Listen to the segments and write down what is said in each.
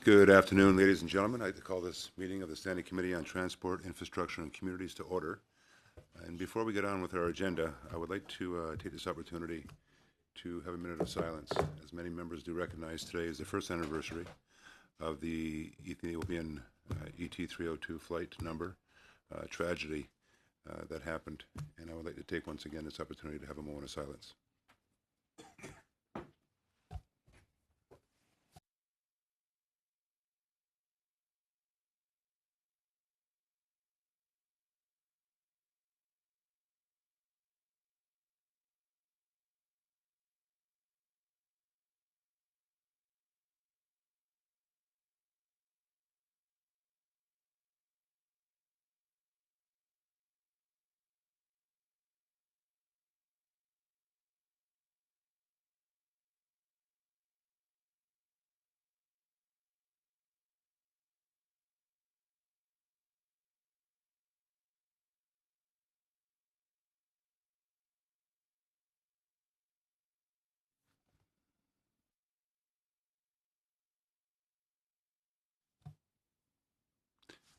Good afternoon, ladies and gentlemen. I'd like to call this meeting of the Standing Committee on Transport, Infrastructure and Communities to order. And before we get on with our agenda, I would like to take this opportunity to have a minute of silence. As many members do recognize, today is the first anniversary of the Ethiopian ET-302 flight number tragedy that happened. And I would like to take once again this opportunity to have a moment of silence.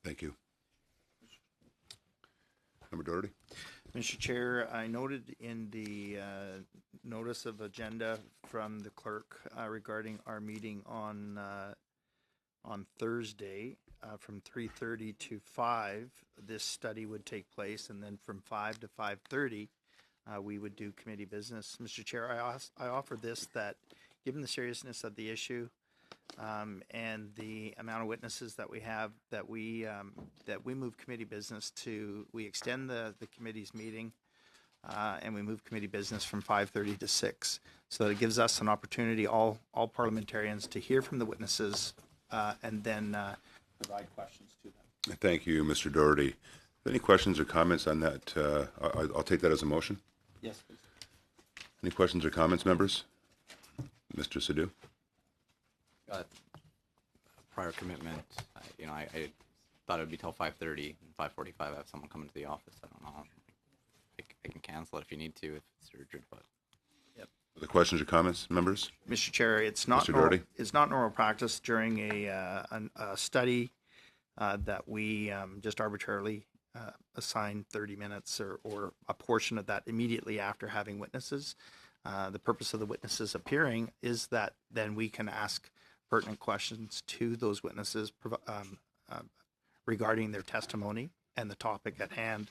Thank you. Member Doherty. Mr. Chair, I noted in the notice of agenda from the clerk regarding our meeting on Thursday from 3:30 to 5, this study would take place, and then from 5 to 5:30, we would do committee business. Mr. Chair, I offer this that, given the seriousness of the issue and the amount of witnesses that we have, that we move committee business to, we extend the committee's meeting and we move committee business from 5:30 to 6, so that it gives us an opportunity, all parliamentarians, to hear from the witnesses and then provide questions to them. Thank you, Mr. Doherty. Any questions or comments on that? I'll take that as a motion. Yes, please. Any questions or comments, members? Mr. Sadhu? Prior commitment, I thought it would be till 5:30 and 5:45. I have someone come into the office. I don't know. I can cancel it if you need to, if it's urgent, but. Yep. Other questions or comments, members? Mr. Chair, it's not normal practice during a study that we just arbitrarily assign 30 minutes or a portion of that immediately after having witnesses. The purpose of the witnesses appearing is that then we can ask pertinent questions to those witnesses regarding their testimony and the topic at hand.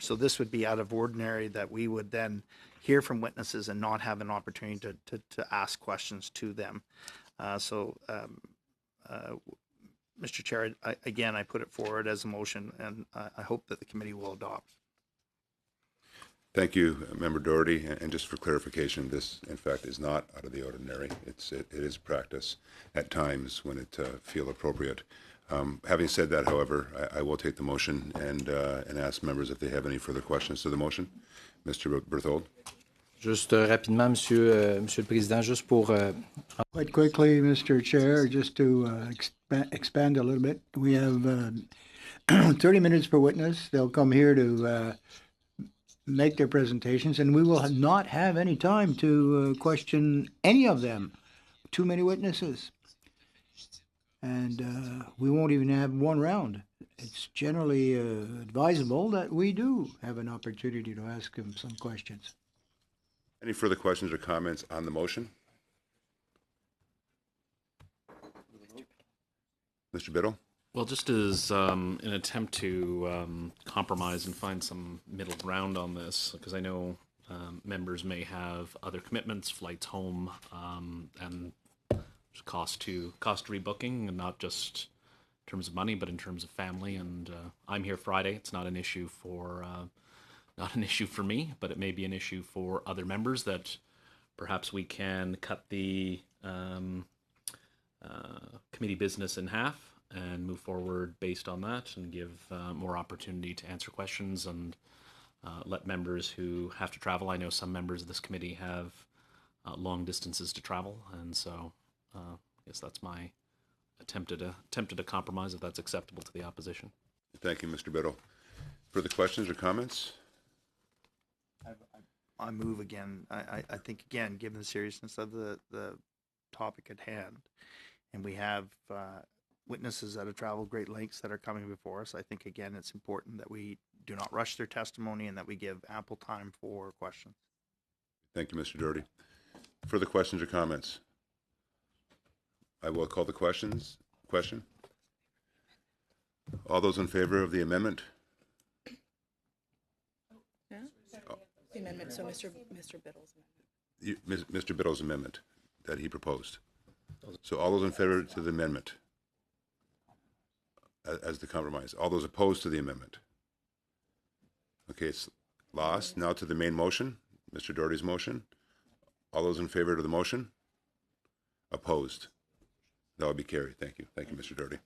So this would be out of ordinary that we would then hear from witnesses and not have an opportunity to ask questions to them. Mr. Chair, I put it forward as a motion, and I hope that the committee will adopt. Thank you, Member Doherty. And just for clarification, this, in fact, is not out of the ordinary. It is practice at times when it feel appropriate. Having said that, however, I will take the motion and ask members if they have any further questions to the motion. Mr. Berthold. Juste rapidement, Monsieur le Président, juste pour... Quite quickly, Mr. Chair, just to expand a little bit. We have 30 minutes per witness. They'll come here to make their presentations, and we will not have any time to question any of them. Too many witnesses. And we won't even have one round. It's generally advisable that we do have an opportunity to ask them some questions. Any further questions or comments on the motion? Mr. Biddle? Well, just as an attempt to compromise and find some middle ground on this, because I know members may have other commitments, flights home, and cost to rebooking, and not just in terms of money, but in terms of family. And I'm here Friday. It's not an issue for me, but it may be an issue for other members, that perhaps we can cut the committee business in half and move forward based on that, and give more opportunity to answer questions, and let members who have to travel. I know some members of this committee have long distances to travel, and so I guess that's my attempt at a compromise, if that's acceptable to the opposition. Thank you, Mr. Biddle. Further questions or comments? I move again. I think, again, given the seriousness of the topic at hand, and we have witnesses that have traveled great lengths that are coming before us. I think, again, it's important that we do not rush their testimony and that we give ample time for questions. Thank you, Mr. Doherty. Further questions or comments? I will call the question. All those in favor of the amendment? The amendment, so Mr. Biddle's amendment. Mr. Biddle's amendment that he proposed. So all those in favor to the amendment as the compromise. All those opposed to the amendment. Okay, it's lost. Now to the main motion, Mr. Doherty's motion. All those in favor of the motion? Opposed? That will be carried. Thank you. Thank you, Mr. Doherty.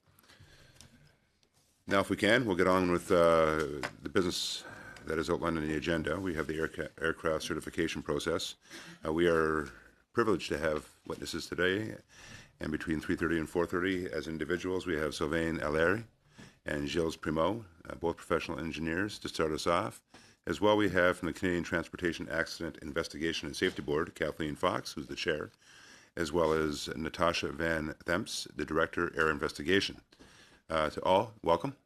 Now, if we can, we'll get on with the business that is outlined in the agenda. We have the aircraft certification process. We are privileged to have witnesses today, and between 3:30 and 4:30, as individuals, we have Sylvain Allaire and Gilles Primo, both professional engineers, to start us off. As well, we have from the Canadian Transportation Accident Investigation and Safety Board, Kathleen Fox, who's the chair, as well as Natasha Van Themps, the Director, Air Investigation. To all, welcome.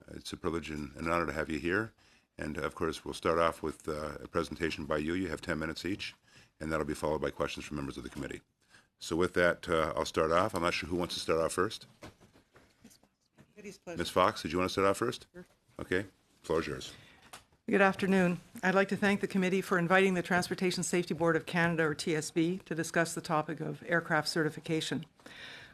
It's a privilege and an honor to have you here. And of course, we'll start off with a presentation by you. You have 10 minutes each, and that'll be followed by questions from members of the committee. So with that, I'll start off. I'm not sure who wants to start off first. Ms. Fox, did you want to start off first? Sure. Okay, floor is yours. Good afternoon. I'd like to thank the committee for inviting the Transportation Safety Board of Canada, or TSB, to discuss the topic of aircraft certification.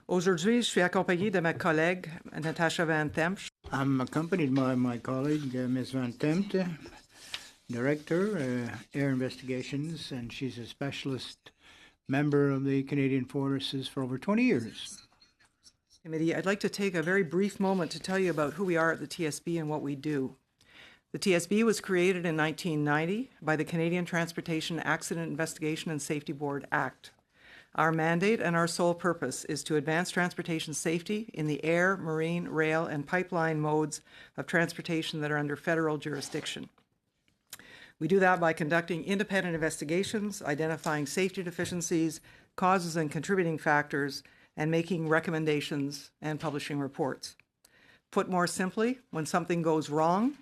Aujourd'hui, je suis accompagnée de ma collègue, Natasha Van Themps. I'm accompanied by my colleague, Ms. Van Tempt, Director, Air Investigations, and she's a specialist member of the Canadian Forces for over 20 years. Committee, I'd like to take a very brief moment to tell you about who we are at the TSB and what we do. The TSB was created in 1990 by the Canadian Transportation Accident Investigation and Safety Board Act. Our mandate and our sole purpose is to advance transportation safety in the air, marine, rail, and pipeline modes of transportation that are under federal jurisdiction. We do that by conducting independent investigations, identifying safety deficiencies, causes and contributing factors, and making recommendations and publishing reports. Put more simply, when something goes wrong,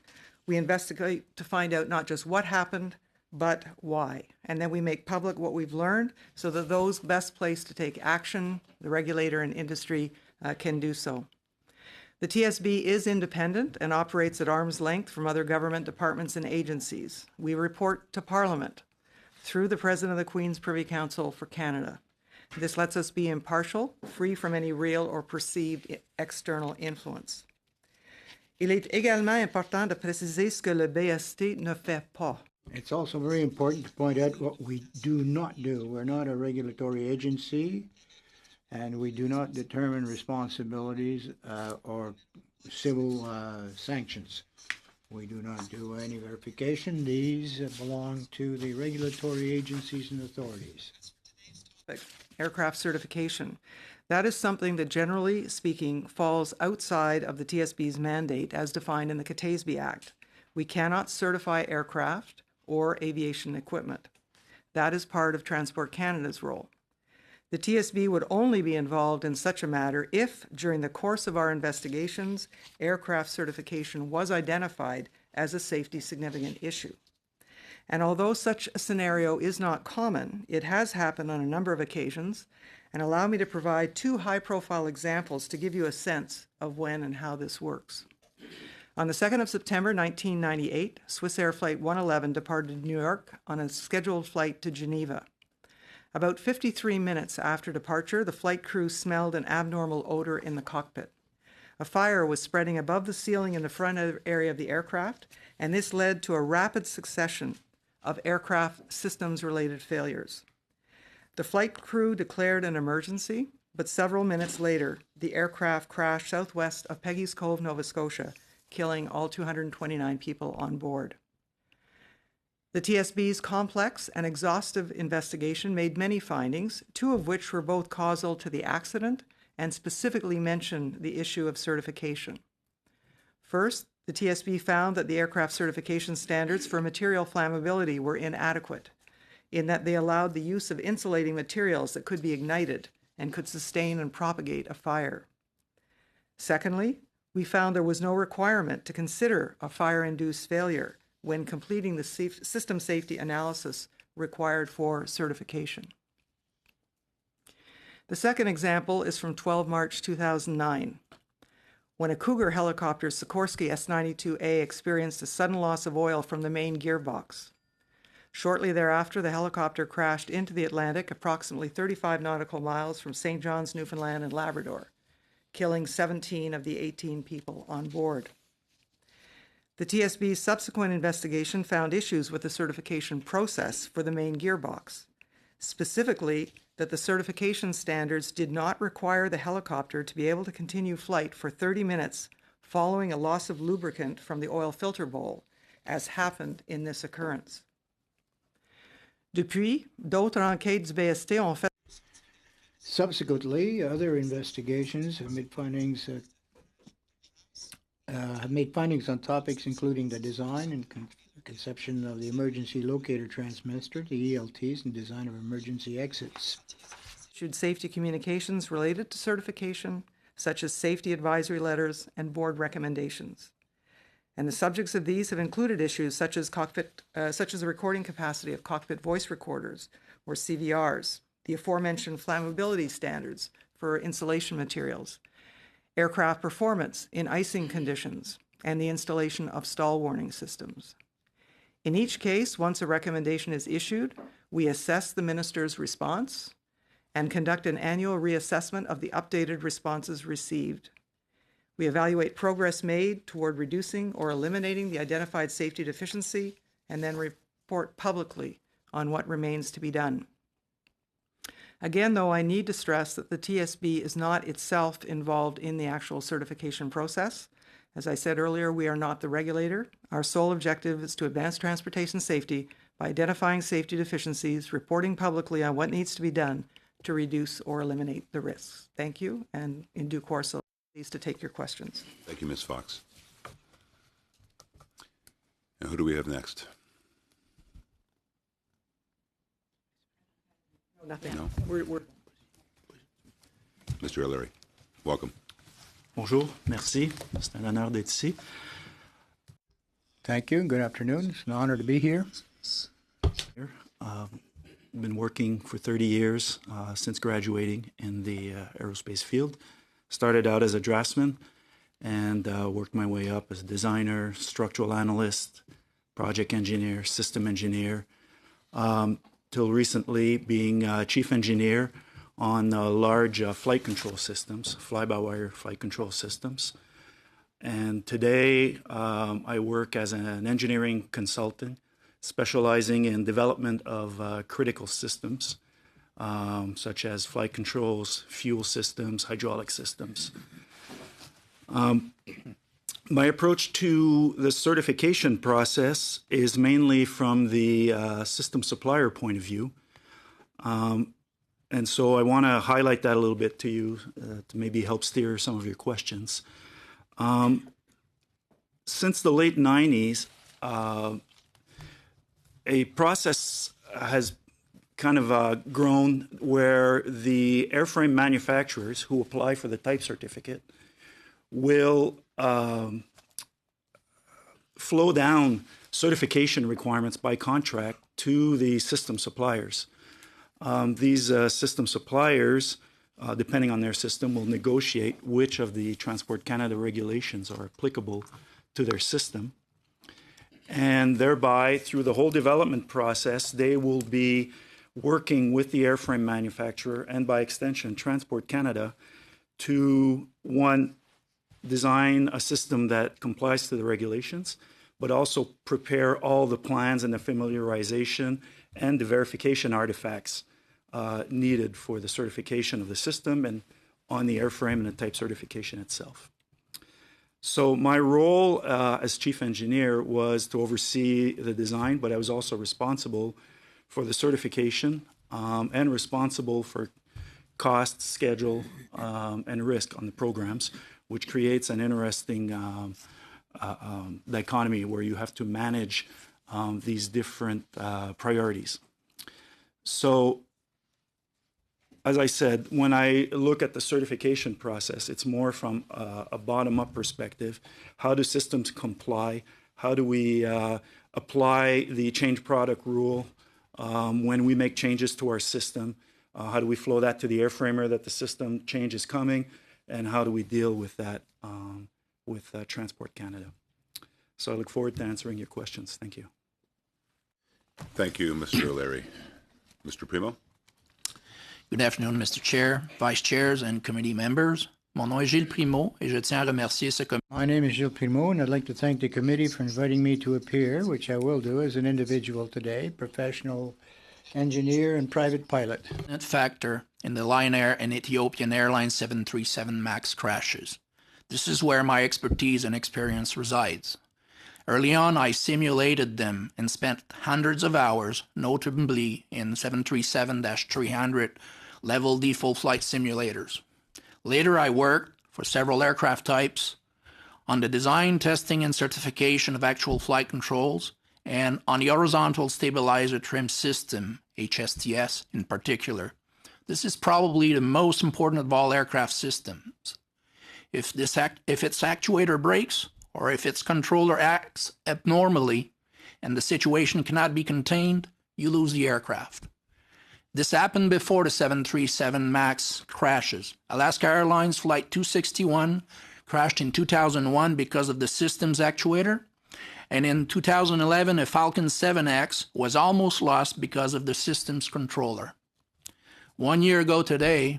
we investigate to find out not just what happened, but why. And then we make public what we've learned so that those best placed to take action, the regulator and industry, can do so. The TSB is independent and operates at arm's length from other government departments and agencies. We report to Parliament through the President of the Queen's Privy Council for Canada. This lets us be impartial, free from any real or perceived external influence. Il est également important de préciser ce que le BST ne fait pas. It's also very important to point out what we do not do. We're not a regulatory agency, and we do not determine responsibilities or civil sanctions. We do not do any verification. These belong to the regulatory agencies and authorities. Aircraft certification. That is something that, generally speaking, falls outside of the TSB's mandate as defined in the CATASB Act. We cannot certify aircraft or aviation equipment. That is part of Transport Canada's role. The TSB would only be involved in such a matter if, during the course of our investigations, aircraft certification was identified as a safety significant issue. And although such a scenario is not common, it has happened on a number of occasions, and allow me to provide two high-profile examples to give you a sense of when and how this works. On the 2nd of September 1998, Swiss Air Flight 111 departed New York on a scheduled flight to Geneva. About 53 minutes after departure, the flight crew smelled an abnormal odor in the cockpit. A fire was spreading above the ceiling in the front area of the aircraft, and this led to a rapid succession of aircraft systems-related failures. The flight crew declared an emergency, but several minutes later, the aircraft crashed southwest of Peggy's Cove, Nova Scotia, killing all 229 people on board. The TSB's complex and exhaustive investigation made many findings, two of which were both causal to the accident and specifically mentioned the issue of certification. First, the TSB found that the aircraft certification standards for material flammability were inadequate, in that they allowed the use of insulating materials that could be ignited and could sustain and propagate a fire. Secondly, we found there was no requirement to consider a fire-induced failure when completing the system safety analysis required for certification. The second example is from 12 March 2009, when a Cougar helicopter Sikorsky S-92A experienced a sudden loss of oil from the main gearbox. Shortly thereafter, the helicopter crashed into the Atlantic approximately 35 nautical miles from St. John's, Newfoundland and Labrador, killing 17 of the 18 people on board. The TSB's subsequent investigation found issues with the certification process for the main gearbox, specifically that the certification standards did not require the helicopter to be able to continue flight for 30 minutes following a loss of lubricant from the oil filter bowl, as happened in this occurrence. Depuis, d'autres enquêtes du BST ont fait. Subsequently, other investigations have made findings on topics including the design and conception of the emergency locator transmitter, the ELTs, and design of emergency exits. Issued safety communications related to certification, such as safety advisory letters and board recommendations. And the subjects of these have included issues such as the recording capacity of cockpit voice recorders, or CVRs, the aforementioned flammability standards for insulation materials, aircraft performance in icing conditions, and the installation of stall warning systems. In each case, once a recommendation is issued, we assess the minister's response and conduct an annual reassessment of the updated responses received. We evaluate progress made toward reducing or eliminating the identified safety deficiency and then report publicly on what remains to be done. Again, though, I need to stress that the TSB is not itself involved in the actual certification process. As I said earlier, we are not the regulator. Our sole objective is to advance transportation safety by identifying safety deficiencies, reporting publicly on what needs to be done to reduce or eliminate the risks. Thank you, and in due course, I'll be pleased to take your questions. Thank you, Ms. Fox. Now, who do we have next? Nothing. No? We're Mr. O'Leary, welcome. Bonjour, merci. C'est un honneur d'être ici. Thank you. Good afternoon. It's an honor to be here. Been working for 30 years since graduating in the aerospace field. Started out as a draftsman and worked my way up as a designer, structural analyst, project engineer, system engineer, till recently being chief engineer on large flight control systems, fly-by-wire flight control systems. And today I work as an engineering consultant, specializing in development of critical systems, such as flight controls, fuel systems, hydraulic systems. My approach to the certification process is mainly from the system supplier point of view. And so I want to highlight that a little bit to you to maybe help steer some of your questions. Since the late 90s, a process has kind of grown where the airframe manufacturers who apply for the type certificate will flow down certification requirements by contract to the system suppliers. These system suppliers, depending on their system, will negotiate which of the Transport Canada regulations are applicable to their system. And thereby, through the whole development process, they will be working with the airframe manufacturer and, by extension, Transport Canada to, one, design a system that complies to the regulations, but also prepare all the plans and the familiarization and the verification artifacts needed for the certification of the system and on the airframe and the type certification itself. So my role as chief engineer was to oversee the design, but I was also responsible for the certification and responsible for cost, schedule, and risk on the programs, which creates an interesting dichotomy where you have to manage these different priorities. So as I said, when I look at the certification process, it's more from a bottom-up perspective. How do systems comply? How do we apply the change product rule when we make changes to our system? How do we flow that to the airframer that the system change is coming? And how do we deal with that with Transport Canada? So I look forward to answering your questions. Thank you. Thank you, Mr. O'Leary. Mr. Primo? Good afternoon, Mr. Chair, Vice Chairs, and committee members. Mon nom est Gilles Primo et je tiens à remercier ce comité. My name is Gilles Primo, and I'd like to thank the committee for inviting me to appear, which I will do as an individual today, professional engineer and private pilot. Factor in the Lion Air and Ethiopian Airlines 737 MAX crashes. This is where my expertise and experience resides. Early on, I simulated them and spent hundreds of hours, notably in 737-300 level D full flight simulators. Later, I worked for several aircraft types on the design, testing, and certification of actual flight controls, and on the horizontal stabilizer trim system, HSTS in particular. This is probably the most important of all aircraft systems. If its actuator breaks, or if its controller acts abnormally and the situation cannot be contained, you lose the aircraft. This happened before the 737 MAX crashes. Alaska Airlines Flight 261 crashed in 2001 because of the system's actuator, and in 2011 a Falcon 7X was almost lost because of the system's controller. 1 year ago today,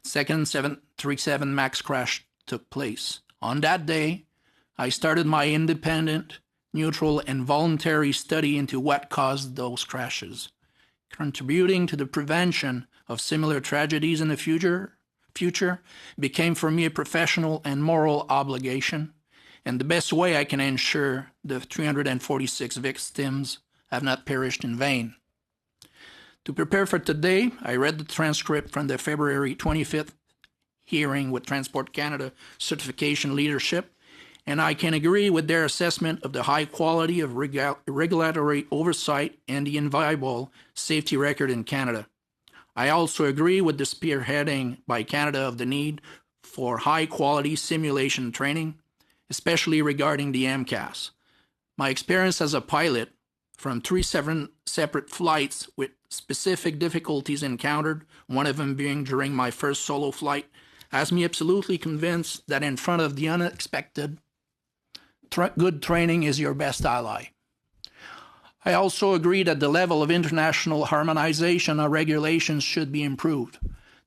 second 737 MAX crash took place. On that day, I started my independent, neutral, and voluntary study into what caused those crashes, contributing to the prevention of similar tragedies in the future became for me a professional and moral obligation, and the best way I can ensure the 346 victims have not perished in vain. To prepare for today, I read the transcript from the February 25th hearing with Transport Canada Certification Leadership, and I can agree with their assessment of the high quality of regulatory oversight and the inviolable safety record in Canada. I also agree with the spearheading by Canada of the need for high-quality simulation training, especially regarding the MCAS. My experience as a pilot from 3 separate flights with specific difficulties encountered, one of them being during my first solo flight, has me absolutely convinced that in front of the unexpected, good training is your best ally. I also agree that the level of international harmonization of regulations should be improved.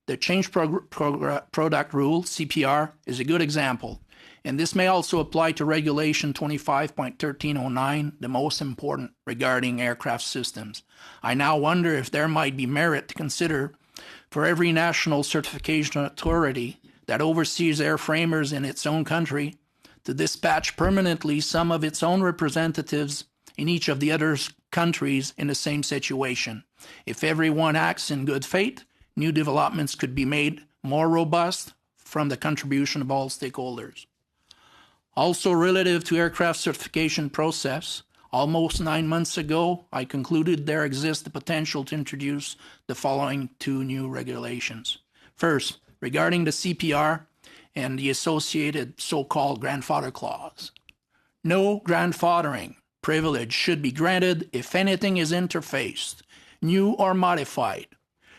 The Change Product Rule, CPR, is a good example, and this may also apply to Regulation 25.1309, the most important regarding aircraft systems. I now wonder if there might be merit to consider for every national certification authority that oversees airframers in its own country to dispatch permanently some of its own representatives in each of the other countries in the same situation. If everyone acts in good faith, new developments could be made more robust from the contribution of all stakeholders. Also relative to aircraft certification process, almost 9 months ago, I concluded there exists the potential to introduce the following 2 new regulations. First, regarding the CPR, and the associated so-called grandfather clause. No grandfathering privilege should be granted if anything is interfaced, new or modified,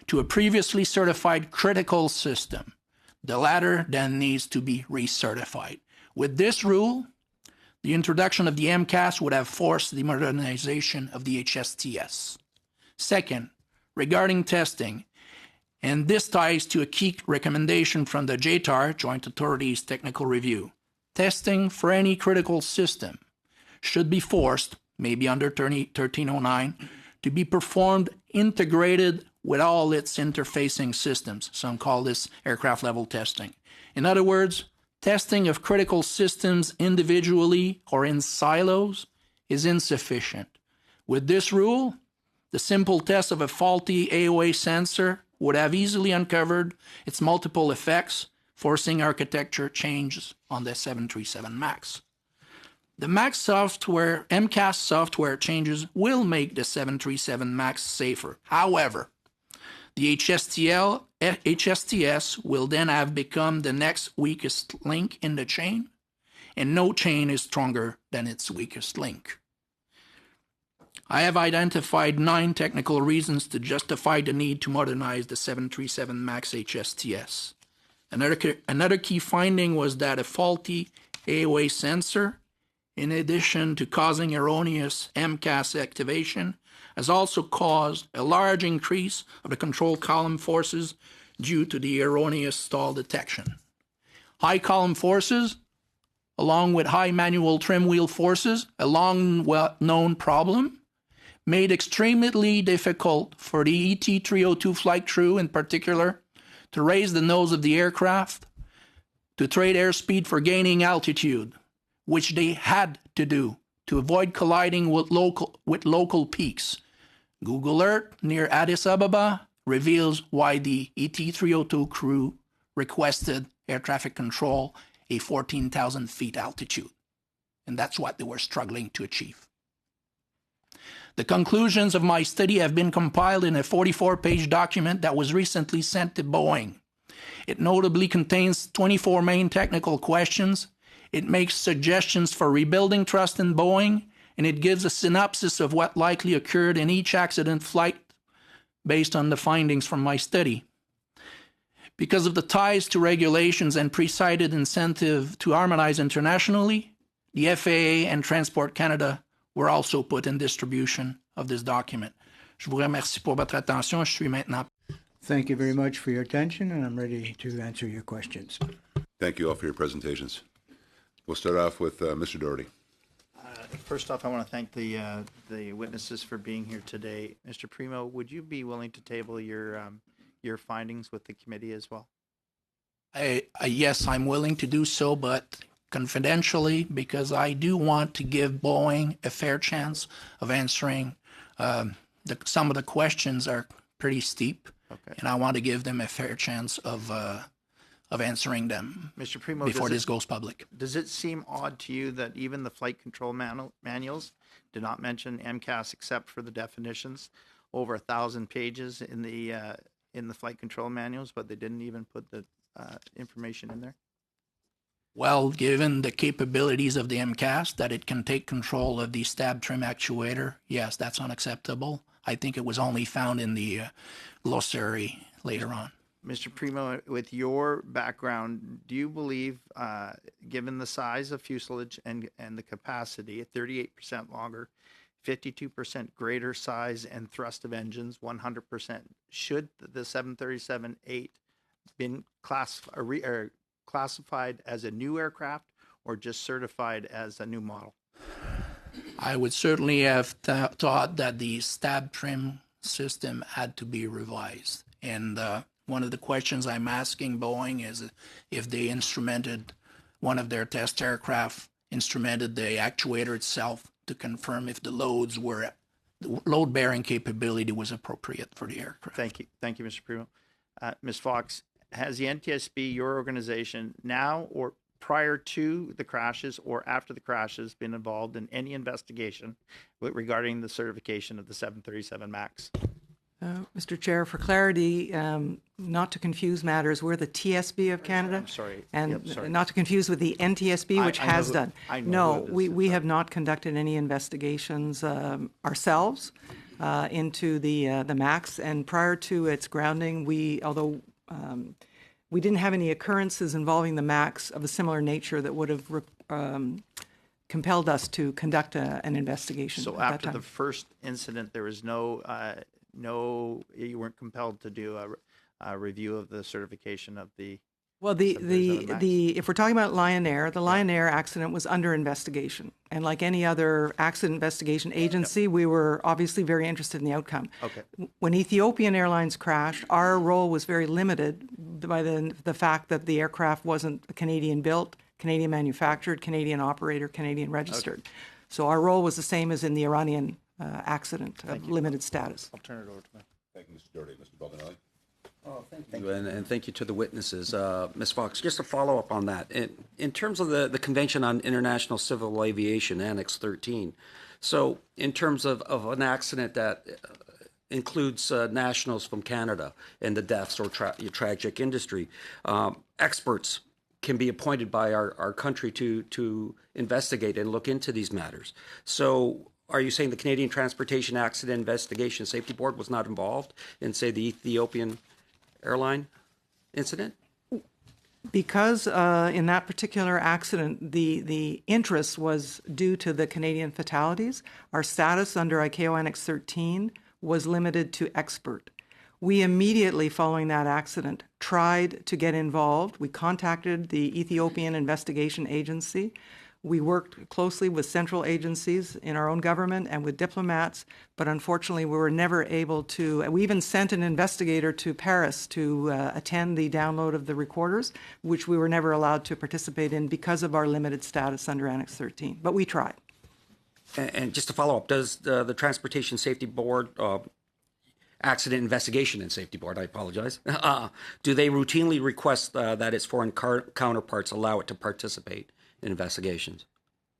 to a previously certified critical system. The latter then needs to be recertified. With this rule, the introduction of the MCAS would have forced the modernization of the HSTS. Second, regarding testing, and this ties to a key recommendation from the JTAR, Joint Authorities Technical Review. Testing for any critical system should be forced, maybe under 1309, to be performed integrated with all its interfacing systems. Some call this aircraft level testing. In other words, testing of critical systems individually or in silos is insufficient. With this rule, the simple test of a faulty AOA sensor would have easily uncovered its multiple effects, forcing architecture changes on the 737 MAX. The MCAS software changes will make the 737 MAX safer. However, The HSTS will then have become the next weakest link in the chain, and no chain is stronger than its weakest link. I have identified 9 technical reasons to justify the need to modernize the 737 MAX HSTS. Another key finding was that a faulty AOA sensor, in addition to causing erroneous MCAS activation, has also caused a large increase of the control column forces due to the erroneous stall detection. High column forces, along with high manual trim wheel forces, a long-known problem, made extremely difficult for the ET-302 flight crew in particular to raise the nose of the aircraft, to trade airspeed for gaining altitude, which they had to do to avoid colliding with local peaks. Google Earth near Addis Ababa reveals why the ET-302 crew requested air traffic control a 14,000 feet altitude. And that's what they were struggling to achieve. The conclusions of my study have been compiled in a 44-page document that was recently sent to Boeing. It notably contains 24 main technical questions. It makes suggestions for rebuilding trust in Boeing, and it gives a synopsis of what likely occurred in each accident flight based on the findings from my study. Because of the ties to regulations and pre-cited incentive to harmonize internationally, the FAA and Transport Canada were also put in distribution of this document. Je vous remercie pour votre attention. Je suis maintenant. Thank you very much for your attention, and I'm ready to answer your questions. Thank you all for your presentations. We'll start off with Mr. Doherty. First off, I want to thank the witnesses for being here today. Mr. Primo, would you be willing to table your findings with the committee as well? Yes, I'm willing to do so, but confidentially, because I do want to give Boeing a fair chance of answering. Some of the questions are pretty steep, and I want to give them a fair chance of answering them, Mr. Primo, before this goes public. Does it seem odd to you that even the flight control manuals did not mention MCAS except for the definitions? Over 1,000 pages in the flight control manuals, but they didn't even put the information in there? Well, given the capabilities of the MCAS, that it can take control of the stab trim actuator, yes, that's unacceptable. I think it was only found in the glossary later on. Mr. Primo, with your background, do you believe, given the size of fuselage and the capacity, 38% longer, 52% greater size and thrust of engines, 100%, should the 737-8 been classified as a new aircraft or just certified as a new model? I would certainly have thought that the stab trim system had to be revised. And one of the questions I'm asking Boeing is if they instrumented one of their test aircraft, instrumented the actuator itself to confirm if the load-bearing capability was appropriate for the aircraft. Thank you, Mr. Primo. Ms. Fox, has the NTSB, your organization, now or prior to the crashes or after the crashes, been involved in any investigation regarding the certification of the 737 MAX? Mr. Chair, for clarity, not to confuse matters, we're the TSB of Canada. I'm sorry. And Yep, sorry. not to confuse with the NTSB, which has done. I know No, who it is. we have not conducted any investigations ourselves into the MAX. And prior to its grounding, although we didn't have any occurrences involving the MAX of a similar nature that would have compelled us to conduct an investigation. So at after that time. the first incident, there was you weren't compelled to do a review of the certification of the. Well, if we're talking about Lion Air, the Lion Air accident was under investigation, and like any other accident investigation agency, we were obviously very interested in the outcome. Okay. When Ethiopian Airlines crashed, our role was very limited by the fact that the aircraft wasn't Canadian built, Canadian manufactured, Canadian operator, Canadian registered. Okay. So our role was the same as in the Iranian accident of limited status. I'll turn it over to Mike. Thank you, Mr. Doherty. Mr. Baldinelli? Oh, thank you, and thank you to the witnesses. Ms. Fox, just to follow up on that, in terms of the Convention on International Civil Aviation, Annex 13, so in terms of an accident that includes nationals from Canada in the deaths or tragic industry. Experts can be appointed by our country to investigate and look into these matters. So are you saying the Canadian Transportation Accident Investigation Safety Board was not involved in, say, the Ethiopian airline incident? Because in that particular accident, the interest was due to the Canadian fatalities, our status under ICAO Annex 13 was limited to expert. We immediately following that accident tried to get involved. We contacted the Ethiopian Investigation Agency. We worked closely with central agencies in our own government and with diplomats, but unfortunately we were never able to. We even sent an investigator to Paris to attend the download of the recorders, which we were never allowed to participate in because of our limited status under Annex 13. But we tried. And just to follow up, does the Transportation Safety Board, Accident Investigation and Safety Board, I apologize, do they routinely request that its foreign counterparts allow it to participate in investigations?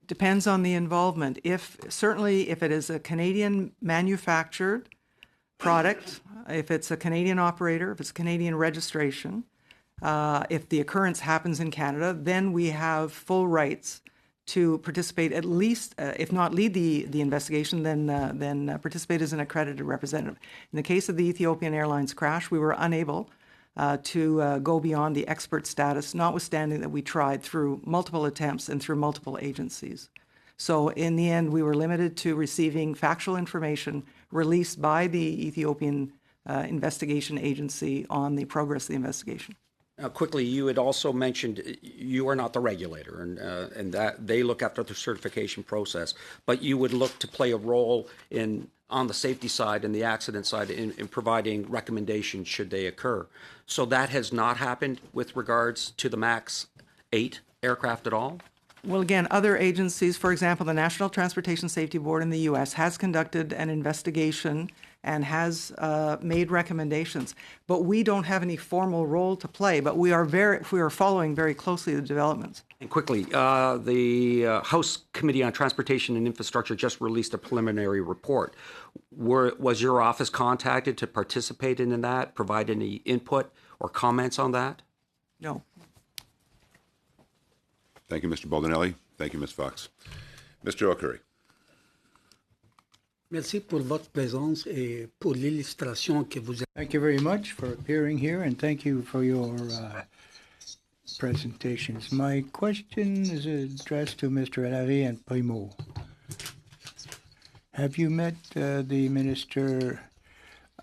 Depends on the involvement. Certainly if it is a Canadian manufactured product, if it's a Canadian operator, if it's Canadian registration, if the occurrence happens in Canada, then we have full rights to participate, at least, if not lead the investigation, then participate as an accredited representative. In the case of the Ethiopian Airlines crash, we were unable to go beyond the expert status, notwithstanding that we tried through multiple attempts and through multiple agencies. So in the end, we were limited to receiving factual information released by the Ethiopian Investigation Agency on the progress of the investigation. Quickly, you had also mentioned you are not the regulator, and that they look after the certification process, but you would look to play a role on the safety side and the accident side in providing recommendations should they occur. So that has not happened with regards to the MAX 8 aircraft at all? Well, again, other agencies, for example, the National Transportation Safety Board in the U.S. has conducted an investigation and has made recommendations. But we don't have any formal role to play, but we are following very closely the developments. And quickly, the House Committee on Transportation and Infrastructure just released a preliminary report. Was your office contacted to participate in that, provide any input or comments on that? No. Thank you, Mr. Baldinelli. Thank you, Ms. Fox. Mr. O'Curry. Merci pour votre présence et pour l'illustration que vous avez. Thank you very much for appearing here, and thank you for your presentations. My question is addressed to Mr. Larry and Primo. Have you met the Minister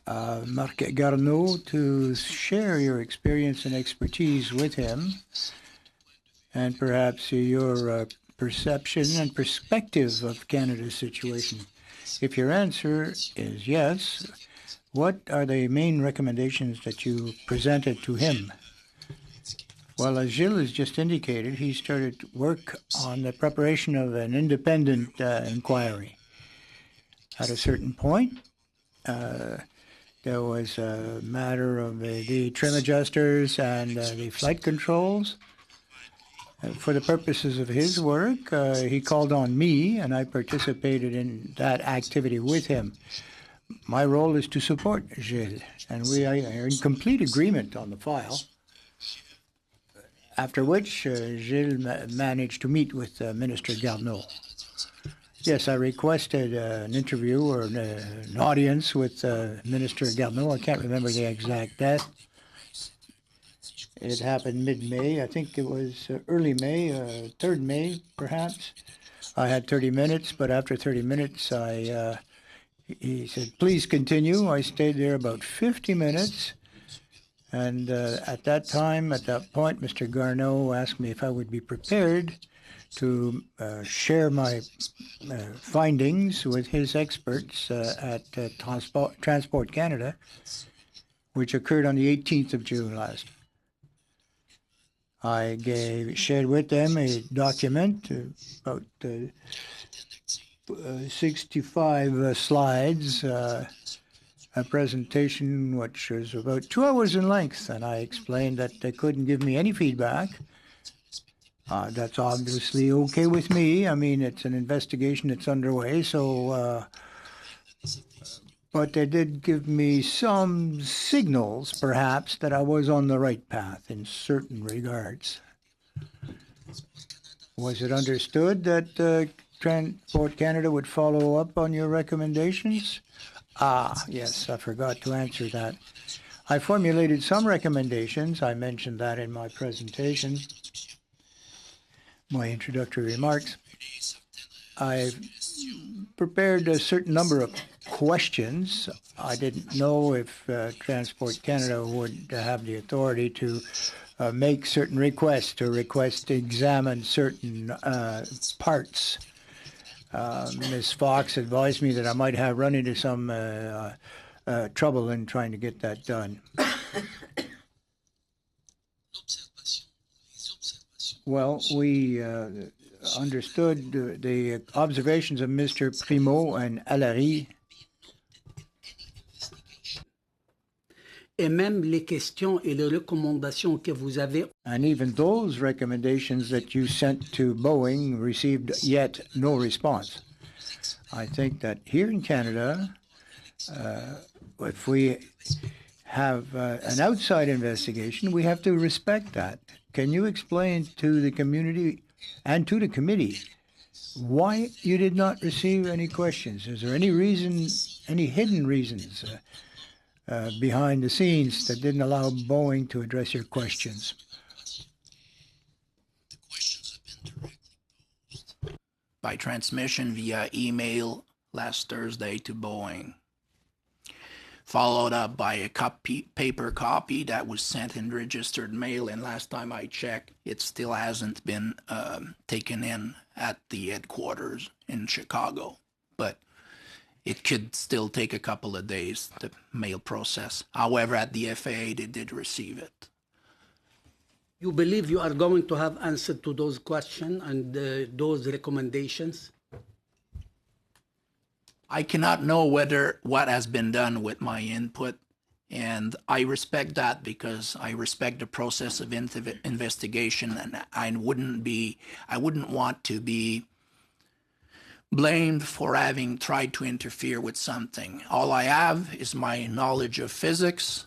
Marc Garneau to share your experience and expertise with him, and perhaps your perception and perspective of Canada's situation? If your answer is yes, what are the main recommendations that you presented to him? Well, as Gilles has just indicated, he started work on the preparation of an independent inquiry. At a certain point, there was a matter of the trim adjusters and the flight controls. For the purposes of his work, he called on me, and I participated in that activity with him. My role is to support Gilles, and we are in complete agreement on the file. After which, Gilles managed to meet with Minister Garneau. Yes, I requested an interview or an audience with Minister Garneau. I can't remember the exact date. It happened mid-May. I think it was early May, 3rd May, perhaps. I had 30 minutes, but after 30 minutes, he said, please continue. I stayed there about 50 minutes. And at that point, Mr. Garneau asked me if I would be prepared to share my findings with his experts at Transport Canada, which occurred on the 18th of June last. I shared with them a document, about 65 slides, a presentation which was about 2 hours in length, and I explained that they couldn't give me any feedback. That's obviously okay with me. I mean, it's an investigation that's underway, so but they did give me some signals, perhaps, that I was on the right path in certain regards. Was it understood that Transport Canada would follow up on your recommendations? Ah, yes, I forgot to answer that. I formulated some recommendations. I mentioned that in my presentation, my introductory remarks. I prepared a certain number of questions. I didn't know if Transport Canada would have the authority to make certain requests, to examine certain parts. Ms. Fox advised me that I might have run into some trouble in trying to get that done. Well, we understood the observations of Mr. Primo and Allary. Et même les questions et les recommandations que vous avez. And even those recommendations that you sent to Boeing received yet no response. I think that here in Canada, if we have an outside investigation, we have to respect that. Can you explain to the community and to the committee why you did not receive any questions? Is there any reason, any hidden reasons behind the scenes that didn't allow Boeing to address your questions? By transmission via email last Thursday to Boeing, followed up by a paper copy that was sent in registered mail, and last time I checked, it still hasn't been taken in at the headquarters in Chicago. But it could still take a couple of days, the mail process. However, at the FAA, they did receive it. You believe you are going to have answer to those questions and those recommendations? I cannot know what has been done with my input, and I respect that because I respect the process of investigation, and I wouldn't want to be blamed for having tried to interfere with something. All I have is my knowledge of physics,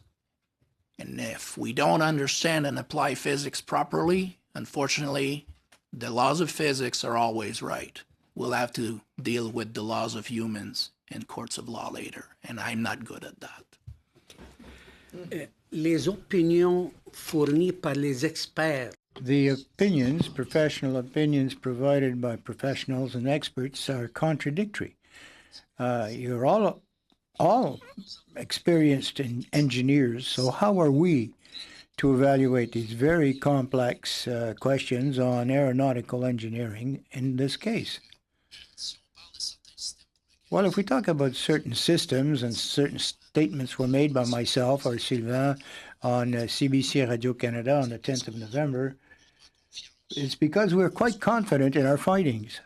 and if we don't understand and apply physics properly, unfortunately, the laws of physics are always right. We'll have to deal with the laws of humans in courts of law later, and I'm not good at that. Les opinions fournies par les experts. The opinions, professional opinions provided by professionals and experts are contradictory. You're all experienced engineers, so how are we to evaluate these very complex questions on aeronautical engineering in this case? Well, if we talk about certain systems, and certain statements were made by myself or Sylvain on CBC Radio-Canada on the 10th of November, it's because we're quite confident in our findings.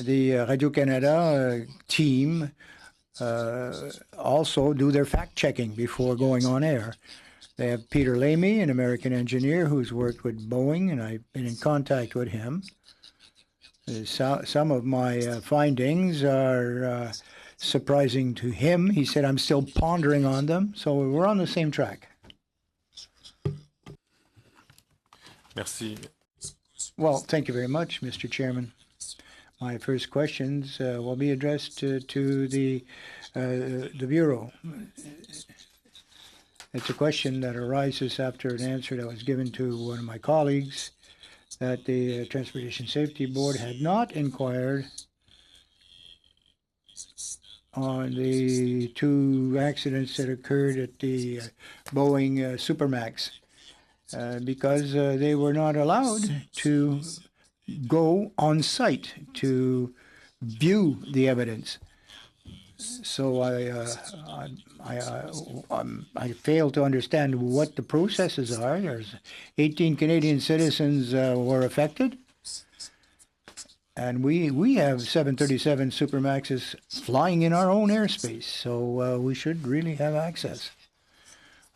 The Radio-Canada team also do their fact-checking before going on air. They have Peter Lamy, an American engineer who's worked with Boeing, and I've been in contact with him. Some of my findings are surprising to him. He said I'm still pondering on them, so we're on the same track. Merci. Well, thank you very much, Mr. Chairman. My first questions will be addressed to the Bureau. It's a question that arises after an answer that was given to one of my colleagues, that the Transportation Safety Board had not inquired on the two accidents that occurred at the Boeing Supermax because they were not allowed to go on site to view the evidence. So I fail to understand what the processes are. There's 18 Canadian citizens were affected, and we have 737 Supermaxes flying in our own airspace, so we should really have access.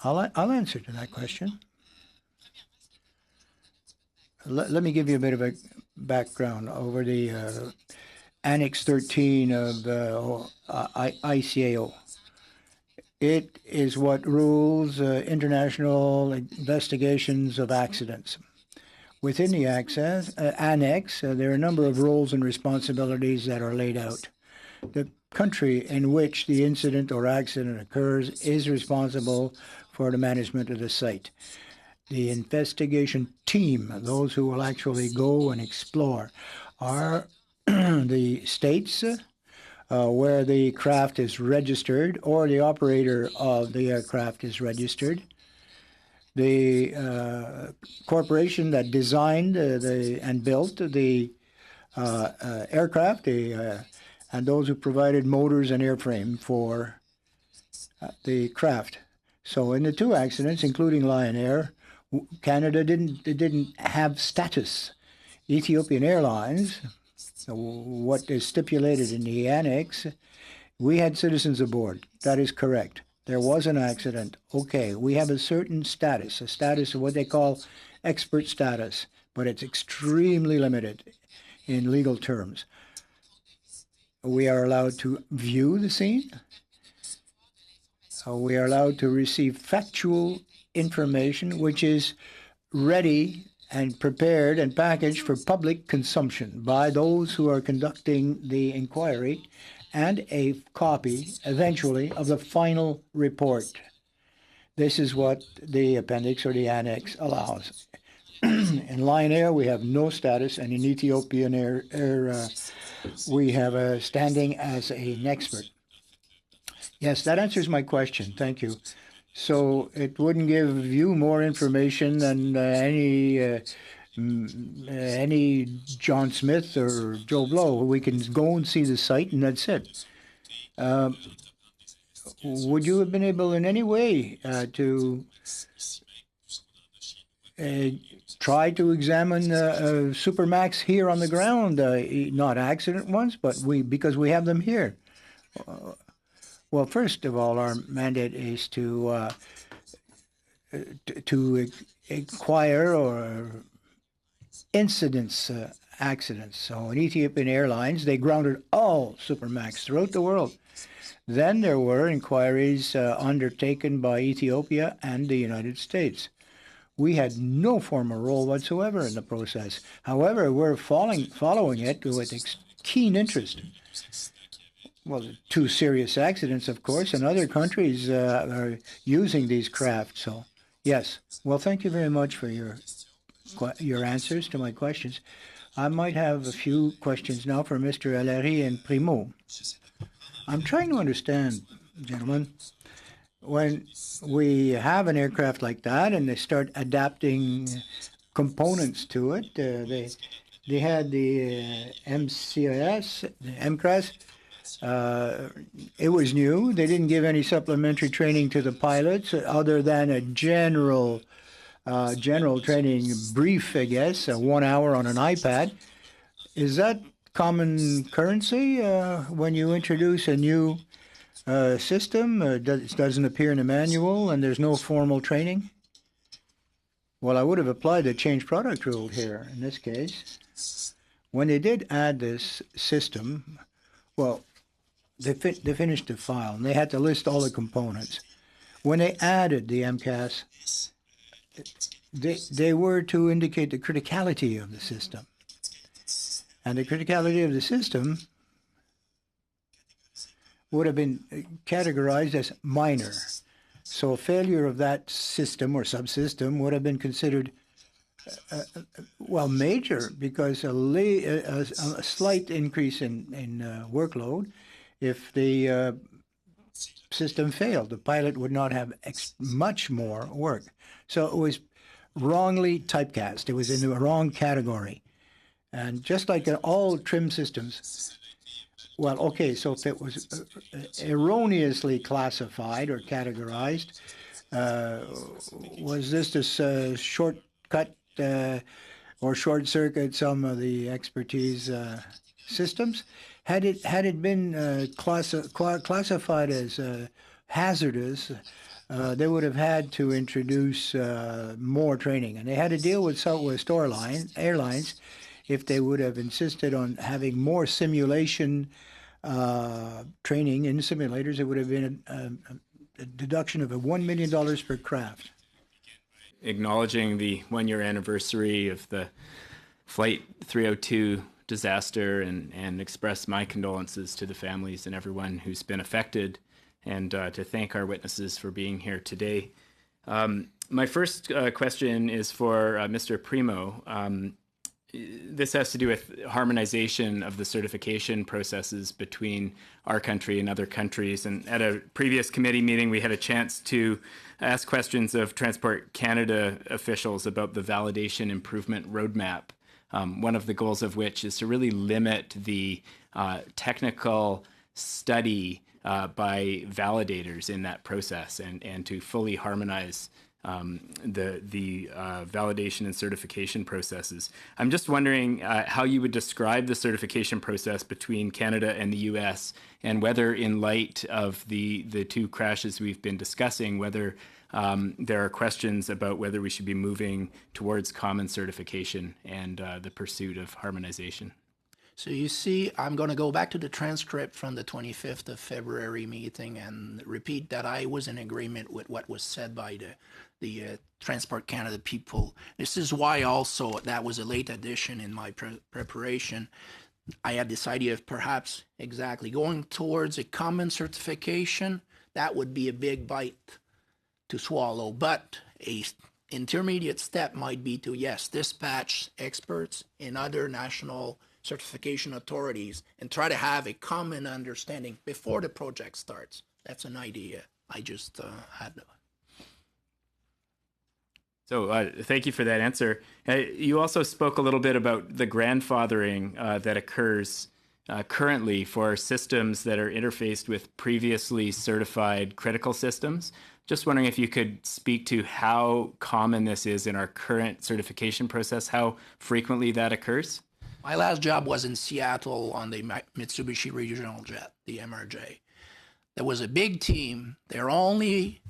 I'll answer to that question. Let me give you a bit of a background over the Annex 13 of ICAO. It is what rules international investigations of accidents. Within the annex, there are a number of roles and responsibilities that are laid out. The country in which the incident or accident occurs is responsible for the management of the site. The investigation team, those who will actually go and explore, are the states where the craft is registered or the operator of the aircraft is registered. The corporation that designed and built the aircraft, and those who provided motors and airframe for the craft. So in the two accidents, including Lion Air, Canada didn't have status. Ethiopian Airlines, what is stipulated in the annex, we had citizens aboard. That is correct. There was an accident. Okay, we have a certain status, a status of what they call expert status, but it's extremely limited in legal terms. We are allowed to view the scene. We are allowed to receive factual information which is ready and prepared and packaged for public consumption by those who are conducting the inquiry, and a copy, eventually, of the final report. This is what the appendix or the annex allows. In Lion Air, we have no status, and in Ethiopian Air, we have a standing as an expert. Yes, that answers my question. Thank you. So it wouldn't give you more information than any John Smith or Joe Blow. We can go and see the site, and that's it. Would you have been able in any way to try to examine Supermax here on the ground? Not accident ones, but because we have them here. Well, first of all, our mandate is to inquire or incidents, accidents. So in Ethiopian Airlines, they grounded all Supermax throughout the world. Then there were inquiries undertaken by Ethiopia and the United States. We had no formal role whatsoever in the process. However, we're following it with keen interest. Well, two serious accidents, of course, and other countries are using these craft. So, yes. Well, thank you very much for your answers to my questions. I might have a few questions now for Mr. Allary and Primo. I'm trying to understand, gentlemen, when we have an aircraft like that and they start adapting components to it, they had the MCIS, the MCRAS. It was new. They didn't give any supplementary training to the pilots other than a general training brief, I guess, 1 hour on an iPad. Is that common currency when you introduce a new system? It doesn't appear in the manual and there's no formal training? Well, I would have applied the change product rule here in this case. When they did add this system, well, they finished the file and they had to list all the components. When they added the MCAS, they were to indicate the criticality of the system. And the criticality of the system would have been categorized as minor. So a failure of that system or subsystem would have been considered, well, major, because a slight increase in workload, if the system failed, the pilot would not have much more work. So it was wrongly typecast. It was in the wrong category. And just like in all trim systems, well, okay, so if it was erroneously classified or categorized, was this shortcut or short circuit some of the expertise systems? Had it been classified as hazardous, they would have had to introduce more training, and they had to deal with Southwest Airlines if they would have insisted on having more simulation training in simulators, it would have been a deduction of $1 million per craft. Acknowledging the 1-year anniversary of the Flight 302 disaster and express my condolences to the families and everyone who's been affected, and to thank our witnesses for being here today. My first question is for Mr. Primo. This has to do with harmonization of the certification processes between our country and other countries. And at a previous committee meeting, we had a chance to ask questions of Transport Canada officials about the validation improvement roadmap, one of the goals of which is to really limit the technical study by validators in that process, and to fully harmonize the validation and certification processes. I'm just wondering how you would describe the certification process between Canada and the U.S., and whether, in light of the two crashes we've been discussing, whether there are questions about whether we should be moving towards common certification and the pursuit of harmonization. So you see, I'm going to go back to the transcript from the 25th of February meeting and repeat that I was in agreement with what was said by the Transport Canada people. This is why also that was a late addition in my preparation. I had this idea of perhaps exactly going towards a common certification. That would be a big bite to swallow, but a intermediate step might be to, yes, dispatch experts in other national certification authorities and try to have a common understanding before the project starts. That's an idea I just had. So thank you for that answer. You also spoke a little bit about the grandfathering that occurs currently for systems that are interfaced with previously certified critical systems. Just wondering if you could speak to how common this is in our current certification process, how frequently that occurs? My last job was in Seattle on the Mitsubishi Regional Jet, the MRJ. There was a big team. Their only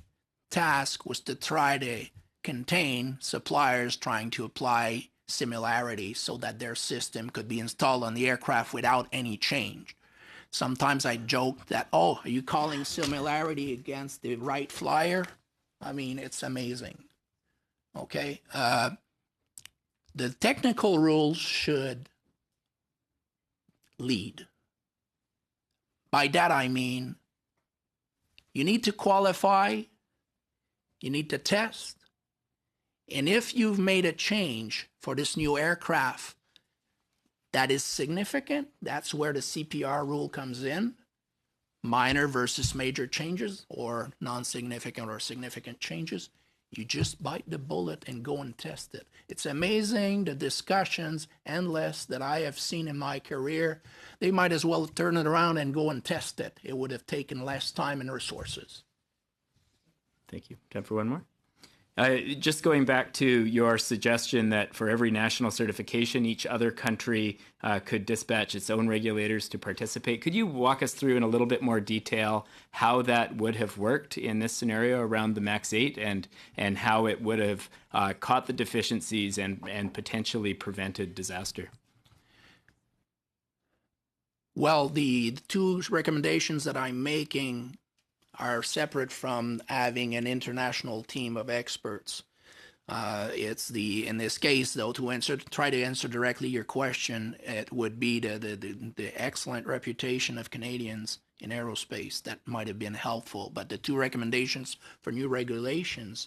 task was to try to contain suppliers trying to apply similarity so that their system could be installed on the aircraft without any change. Sometimes I joke that, oh, are you calling similarity against the right flyer? I mean, it's amazing. Okay. The technical rules should lead. By that I mean you need to qualify, you need to test, and if you've made a change for this new aircraft that is significant, that's where the CPR rule comes in. Minor versus major changes, or non-significant or significant changes. You just bite the bullet and go and test it. It's amazing the discussions, endless, that I have seen in my career. They might as well turn it around and go and test it. It would have taken less time and resources. Thank you. Time for one more? Just going back to your suggestion that for every national certification, each other country could dispatch its own regulators to participate. Could you walk us through in a little bit more detail how that would have worked in this scenario around the MAX 8 and how it would have caught the deficiencies and potentially prevented disaster? Well, the two recommendations that I'm making are separate from having an international team of experts. It's in this case, though, to try to answer directly your question, it would be the excellent reputation of Canadians in aerospace that might have been helpful. But the two recommendations for new regulations,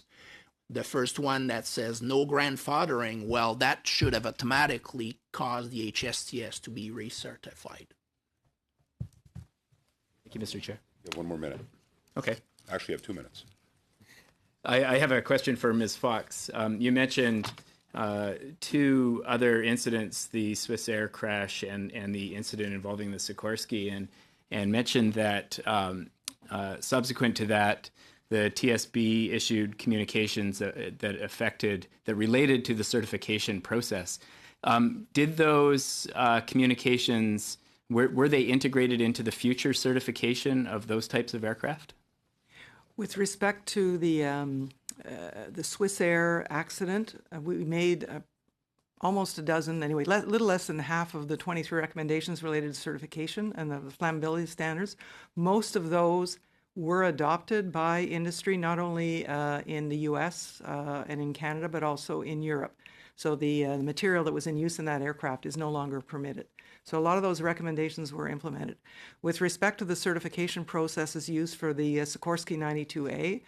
the first one that says no grandfathering, well, that should have automatically caused the HSTS to be recertified. Thank you, Mr. Chair. You have one more minute. Okay. Actually, you have 2 minutes. I have a question for Ms. Fox. You mentioned two other incidents, the Swiss Air crash and the incident involving the Sikorsky, and mentioned that subsequent to that, the TSB issued communications that related to the certification process. Did those communications, were they integrated into the future certification of those types of aircraft? With respect to the Swiss Air accident, we made almost a dozen, anyway, little less than half of the 23 recommendations related to certification and the flammability standards. Most of those were adopted by industry, not only in the US and in Canada, but also in Europe. So the material that was in use in that aircraft is no longer permitted. So a lot of those recommendations were implemented. With respect to the certification processes used for the Sikorsky 92A,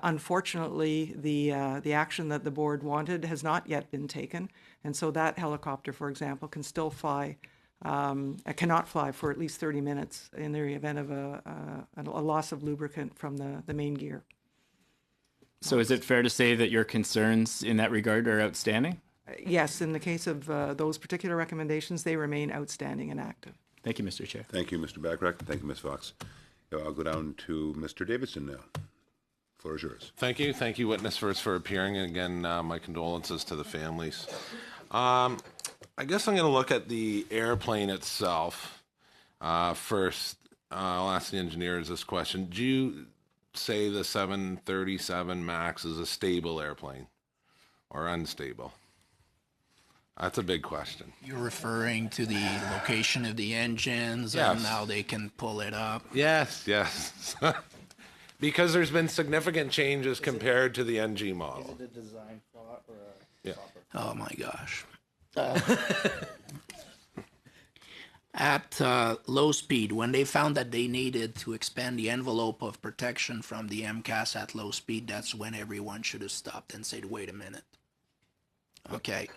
unfortunately, the action that the board wanted has not yet been taken, and so that helicopter, for example, can still fly, cannot fly for at least 30 minutes in the event of a loss of lubricant from the main gear. So is it fair to say that your concerns in that regard are outstanding? Yes, in the case of those particular recommendations, they remain outstanding and active. Thank you, Mr. Chair. Thank you, Mr. Backrack. Thank you, Ms. Fox. I'll go down to Mr. Davidson now. Floor is yours. Thank you. Thank you, witness, first for appearing. And again, my condolences to the families. I guess I'm going to look at the airplane itself. First, I'll ask the engineers this question. Do you say the 737 MAX is a stable airplane or unstable? That's a big question. You're referring to the location of the engines Yes. and how they can pull it up? Yes, yes. Because there's been significant changes compared to the NG model. Is it a design flaw or a Yeah. Oh my gosh. At low speed, when they found that they needed to expand the envelope of protection from the MCAS at low speed, that's when everyone should have stopped and said, wait a minute. Okay,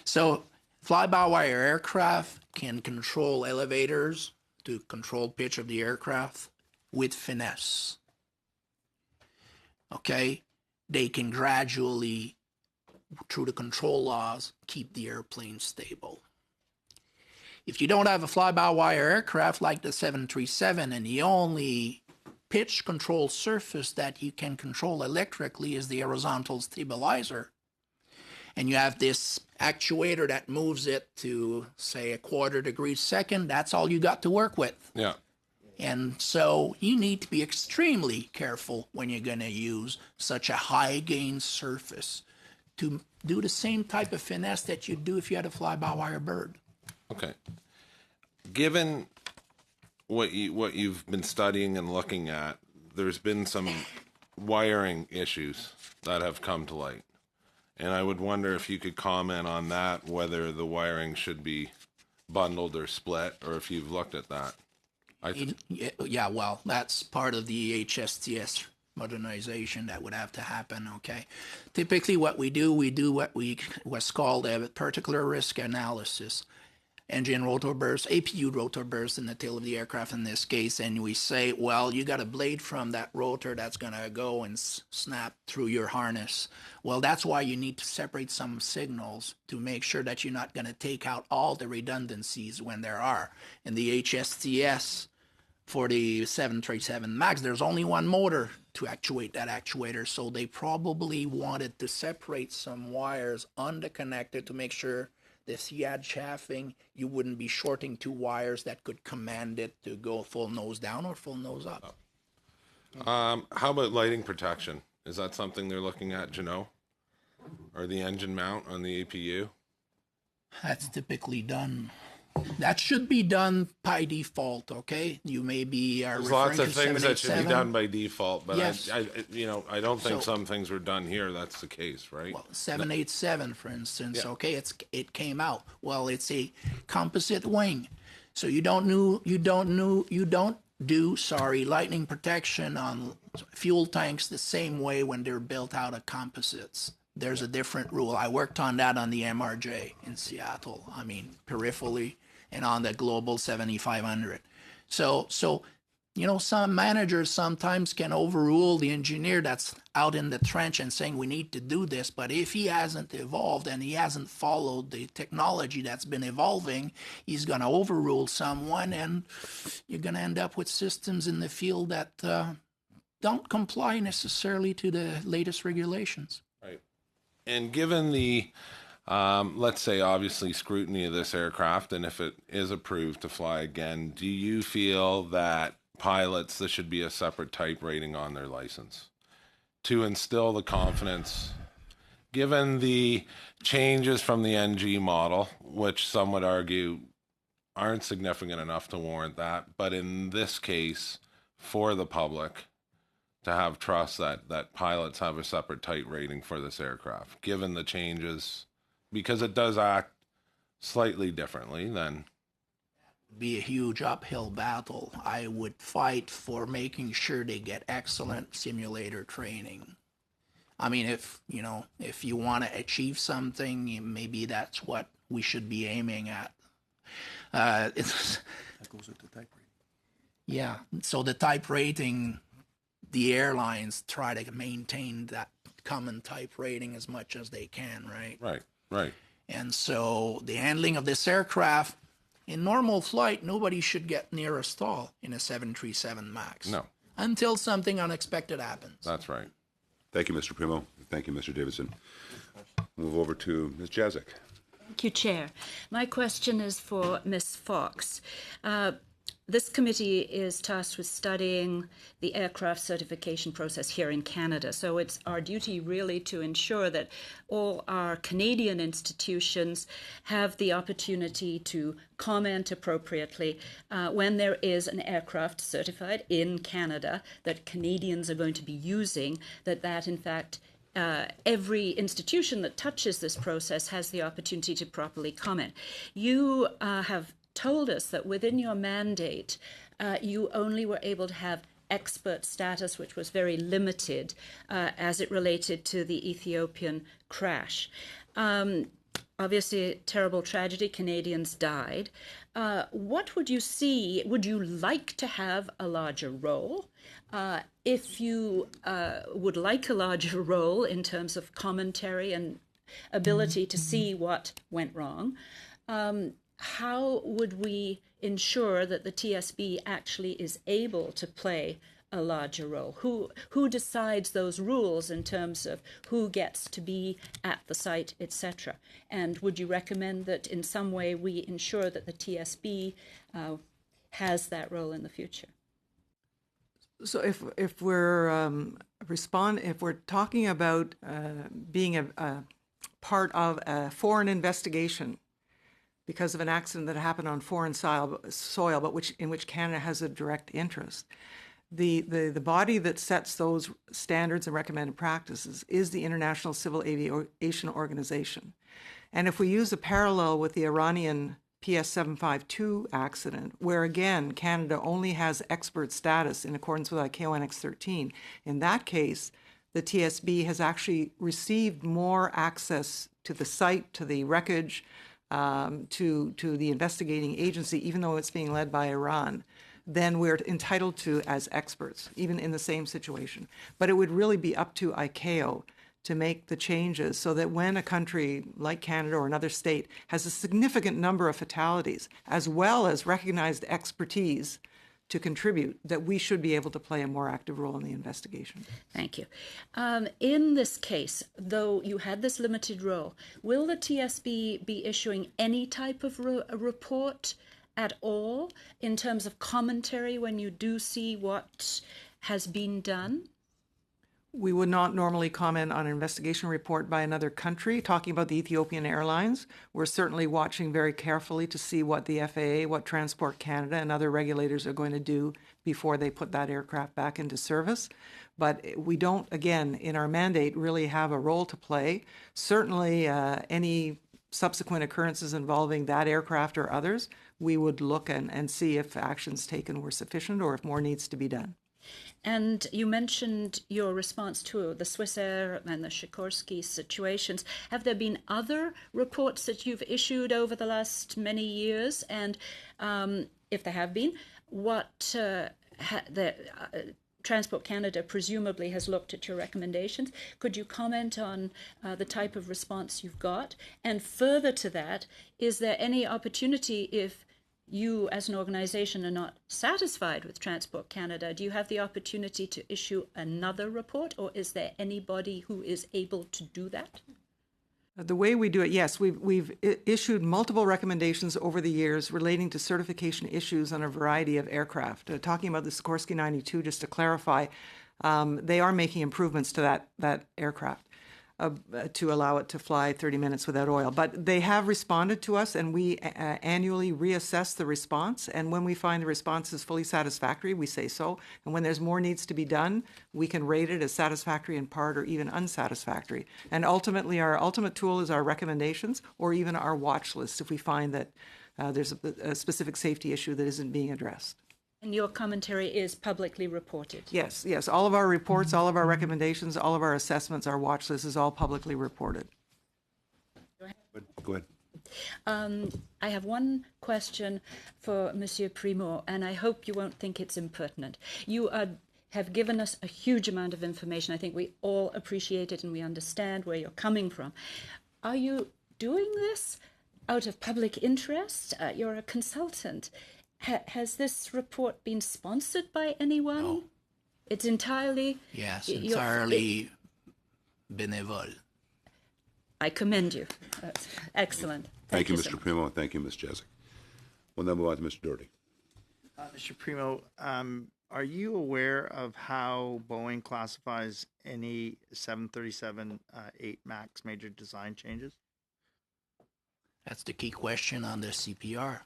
so fly-by-wire aircraft can control elevators to control pitch of the aircraft with finesse. Okay, they can gradually, through the control laws, keep the airplane stable. If you don't have a fly-by-wire aircraft like the 737 and the only pitch control surface that you can control electrically is the horizontal stabilizer, and you have this actuator that moves it to, say, 1/4 degree second, that's all you got to work with. Yeah. And so you need to be extremely careful when you're going to use such a high-gain surface to do the same type of finesse that you'd do if you had a fly-by-wire bird. Okay. Given what you've been studying and looking at, there's been some wiring issues that have come to light. And I would wonder if you could comment on that, whether the wiring should be bundled or split, or if you've looked at that. Yeah, well, that's part of the HSTS modernization that would have to happen, okay? Typically what we do what's called a particular risk analysis. Engine rotor burst, APU rotor burst in the tail of the aircraft in this case, and we say, well, you got a blade from that rotor that's going to go and snap through your harness. Well, that's why you need to separate some signals to make sure that you're not going to take out all the redundancies when there are. In the HSTS for the 737 MAX, there's only one motor to actuate that actuator, so they probably wanted to separate some wires on the connector to make sure if you had chaffing, you wouldn't be shorting two wires that could command it to go full nose down or full nose up. How about lighting protection? Is that something they're looking at, Janot? Or the engine mount on the APU? That's typically done. That should be done by default, okay? You maybe are There's referring lots of to things that should be 787. done by default, but Yes. I don't think So- some things were done here. That's the case, right? Well, 787, for instance, Yeah. okay, it came out. Well, it's a composite wing, so you don't do lightning protection on fuel tanks the same way when they're built out of composites. There's a different rule. I worked on that on the MRJ in Seattle. I mean, peripherally, and on the Global 7500. So some managers sometimes can overrule the engineer that's out in the trench and saying we need to do this, but if he hasn't evolved and he hasn't followed the technology that's been evolving, he's going to overrule someone, and you're going to end up with systems in the field that don't comply necessarily to the latest regulations. Right. And given the, let's say, obviously scrutiny of this aircraft, and if it is approved to fly again, do you feel that pilots, there should be a separate type rating on their license to instill the confidence given the changes from the NG model, which some would argue aren't significant enough to warrant that, but in this case, for the public, to have trust that pilots have a separate type rating for this aircraft, given the changes, because it does act slightly differently than... Be a huge uphill battle. I would fight for making sure they get excellent simulator training. I mean, if you want to achieve something, maybe that's what we should be aiming at. That goes with the type rating. Yeah, so the type rating, the airlines try to maintain that common type rating as much as they can, right? Right. And so the handling of this aircraft, in normal flight, nobody should get near a stall in a 737 MAX. No. Until something unexpected happens. That's right. Thank you, Mr. Primo. Thank you, Mr. Davidson. Move over to Ms. Jazik. Thank you, Chair. My question is for Ms. Fox. This committee is tasked with studying the aircraft certification process here in Canada. So it's our duty really to ensure that all our Canadian institutions have the opportunity to comment appropriately when there is an aircraft certified in Canada that Canadians are going to be using, that in fact every institution that touches this process has the opportunity to properly comment. You have told us that within your mandate, you only were able to have expert status, which was very limited as it related to the Ethiopian crash. Obviously, a terrible tragedy, Canadians died. What would you see? Would you like to have a larger role? If you would like a larger role in terms of commentary and ability to see what went wrong, how would we ensure that the TSB actually is able to play a larger role? Who decides those rules in terms of who gets to be at the site, etc.? And would you recommend that in some way we ensure that the TSB has that role in the future? So if we're if we're talking about being a part of a foreign investigation because of an accident that happened on foreign soil, but in which Canada has a direct interest, the body that sets those standards and recommended practices is the International Civil Aviation Organization. And if we use a parallel with the Iranian PS752 accident, where again Canada only has expert status in accordance with ICAO Annex 13, in that case, the TSB has actually received more access to the site, to the wreckage, to the investigating agency, even though it's being led by Iran, than we're entitled to as experts, even in the same situation. But it would really be up to ICAO to make the changes so that when a country like Canada or another state has a significant number of fatalities, as well as recognized expertise to contribute, that we should be able to play a more active role in the investigation. Thank you. In this case, though you had this limited role, will the TSB be issuing any type of report at all in terms of commentary when you do see what has been done? We would not normally comment on an investigation report by another country. Talking about the Ethiopian Airlines, we're certainly watching very carefully to see what the FAA, what Transport Canada, and other regulators are going to do before they put that aircraft back into service. But we don't, again, in our mandate, really have a role to play. Certainly, any subsequent occurrences involving that aircraft or others, we would look and see if actions taken were sufficient or if more needs to be done. And you mentioned your response to the Swissair and the Sikorsky situations. Have there been other reports that you've issued over the last many years? And if there have been, what Transport Canada presumably has looked at your recommendations. Could you comment on the type of response you've got? And further to that, is there any opportunity if you as an organization are not satisfied with Transport Canada, do you have the opportunity to issue another report, or is there anybody who is able to do that? The way we do it, yes, we've issued multiple recommendations over the years relating to certification issues on a variety of aircraft. Talking about the Sikorsky 92, just to clarify, they are making improvements to that aircraft. to allow it to fly 30 minutes without oil. But they have responded to us, and we annually reassess the response. And when we find the response is fully satisfactory, we say so. And when there's more needs to be done, we can rate it as satisfactory in part or even unsatisfactory. And ultimately, our ultimate tool is our recommendations or even our watch list if we find that there's a specific safety issue that isn't being addressed. And your commentary is publicly reported? Yes, yes. All of our reports, all of our recommendations, all of our assessments, our watch list is all publicly reported. Go ahead. I have one question for Monsieur Primo, and I hope you won't think it's impertinent. You have given us a huge amount of information. I think we all appreciate it and we understand where you're coming from. Are you doing this out of public interest? You're a consultant. Has this report been sponsored by anyone? No. It's entirely... Yes, entirely bénévole. I commend you. That's excellent. Thank you, so Mr. Primo, and thank you, Ms. Jezik. We'll now move on to Mr. Doherty. Mr. Primo, are you aware of how Boeing classifies any 737-8 MAX major design changes? That's the key question on the CPR.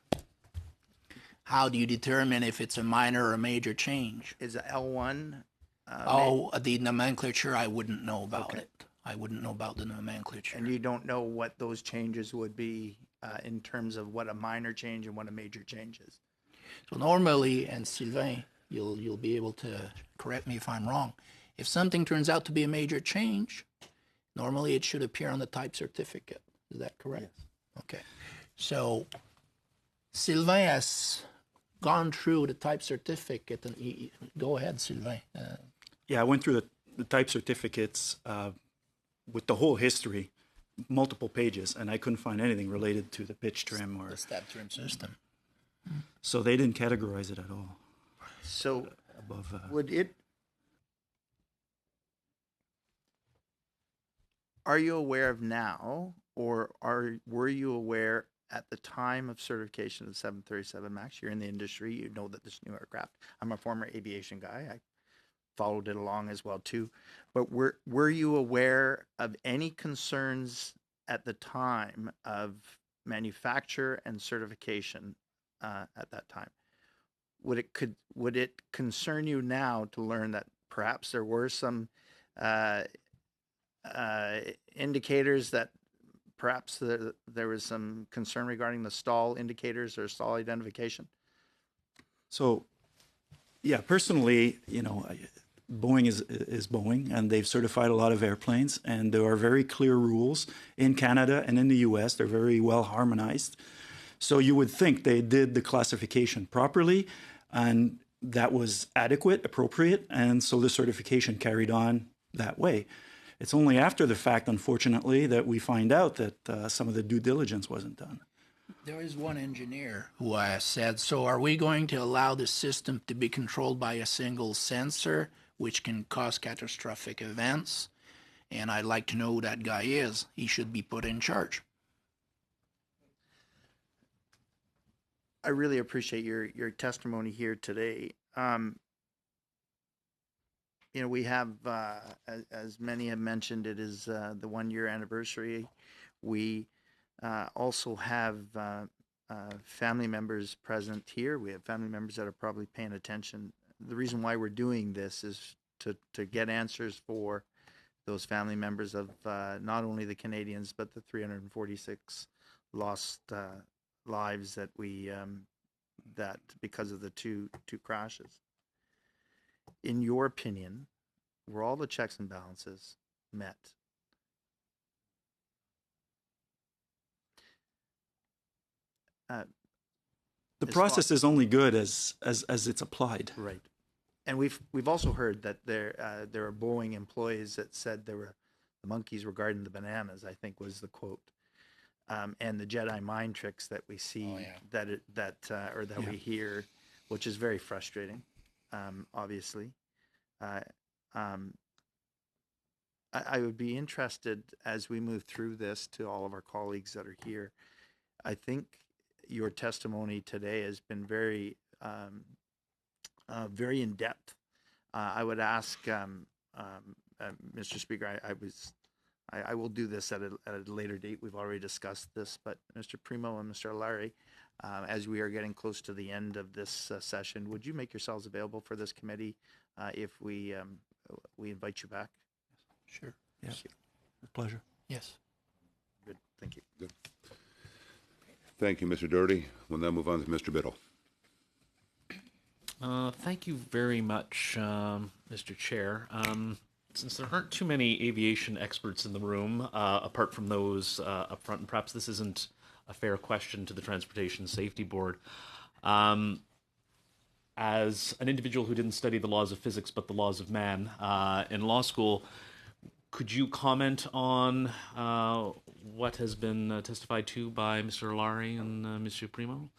How do you determine if it's a minor or a major change? Is it L1? The nomenclature, I wouldn't know about it. I wouldn't know about the nomenclature. And you don't know what those changes would be in terms of what a minor change and what a major change is? So normally, and Sylvain, you'll be able to correct me if I'm wrong, if something turns out to be a major change, normally it should appear on the type certificate. Is that correct? Yes. Okay. So Sylvain has gone through the type certificate, and go ahead, Sylvain. Yeah, I went through the type certificates with the whole history, multiple pages, and I couldn't find anything related to the pitch trim or the stab trim system. So they didn't categorize it at all. So above, would it? Are you aware of now, or were you aware at the time of certification of the 737 MAX? You're in the industry, you know that this new aircraft. I'm a former aviation guy. I followed it along as well too. But were you aware of any concerns at the time of manufacture and certification at that time? Would it concern you now to learn that perhaps there were some indicators that perhaps there was some concern regarding the stall indicators or stall identification? So, yeah, personally, Boeing is Boeing, and they've certified a lot of airplanes, and there are very clear rules in Canada and in the US. They're very well harmonized. So you would think they did the classification properly, and that was adequate, appropriate, and so the certification carried on that way. It's only after the fact, unfortunately, that we find out that some of the due diligence wasn't done. There is one engineer who said, so are we going to allow the system to be controlled by a single sensor, which can cause catastrophic events? And I'd like to know who that guy is. He should be put in charge. I really appreciate your testimony here today. We have, as many have mentioned, it is the 1-year anniversary. We also have family members present here. We have family members that are probably paying attention. The reason why we're doing this is to get answers for those family members of not only the Canadians, but the 346 lost lives that that because of the two crashes. In your opinion, were all the checks and balances met? The process is only good as it's applied. Right. And we've also heard that there are Boeing employees that said the monkeys were guarding the bananas, I think was the quote. And the Jedi mind tricks that we see we hear, which is very frustrating, obviously. I would be interested as we move through this to all of our colleagues that are here. I think your testimony today has been very, very in depth. I would ask, Mr. Speaker, I will do this at a later date. We've already discussed this, but Mr. Primo and Mr. Larry, as we are getting close to the end of this session, would you make yourselves available for this committee if we invite you back? Sure. Yes. With pleasure. Yes. Good. Thank you. Good. Thank you, Mr. Doherty. We'll now move on to Mr. Biddle. Thank you very much, Mr. Chair. Since there aren't too many aviation experts in the room, apart from those up front, and perhaps this isn't a fair question to the Transportation Safety Board, as an individual who didn't study the laws of physics but the laws of man in law school, could you comment on what has been testified to by Mr. Larry and Mr. Primo?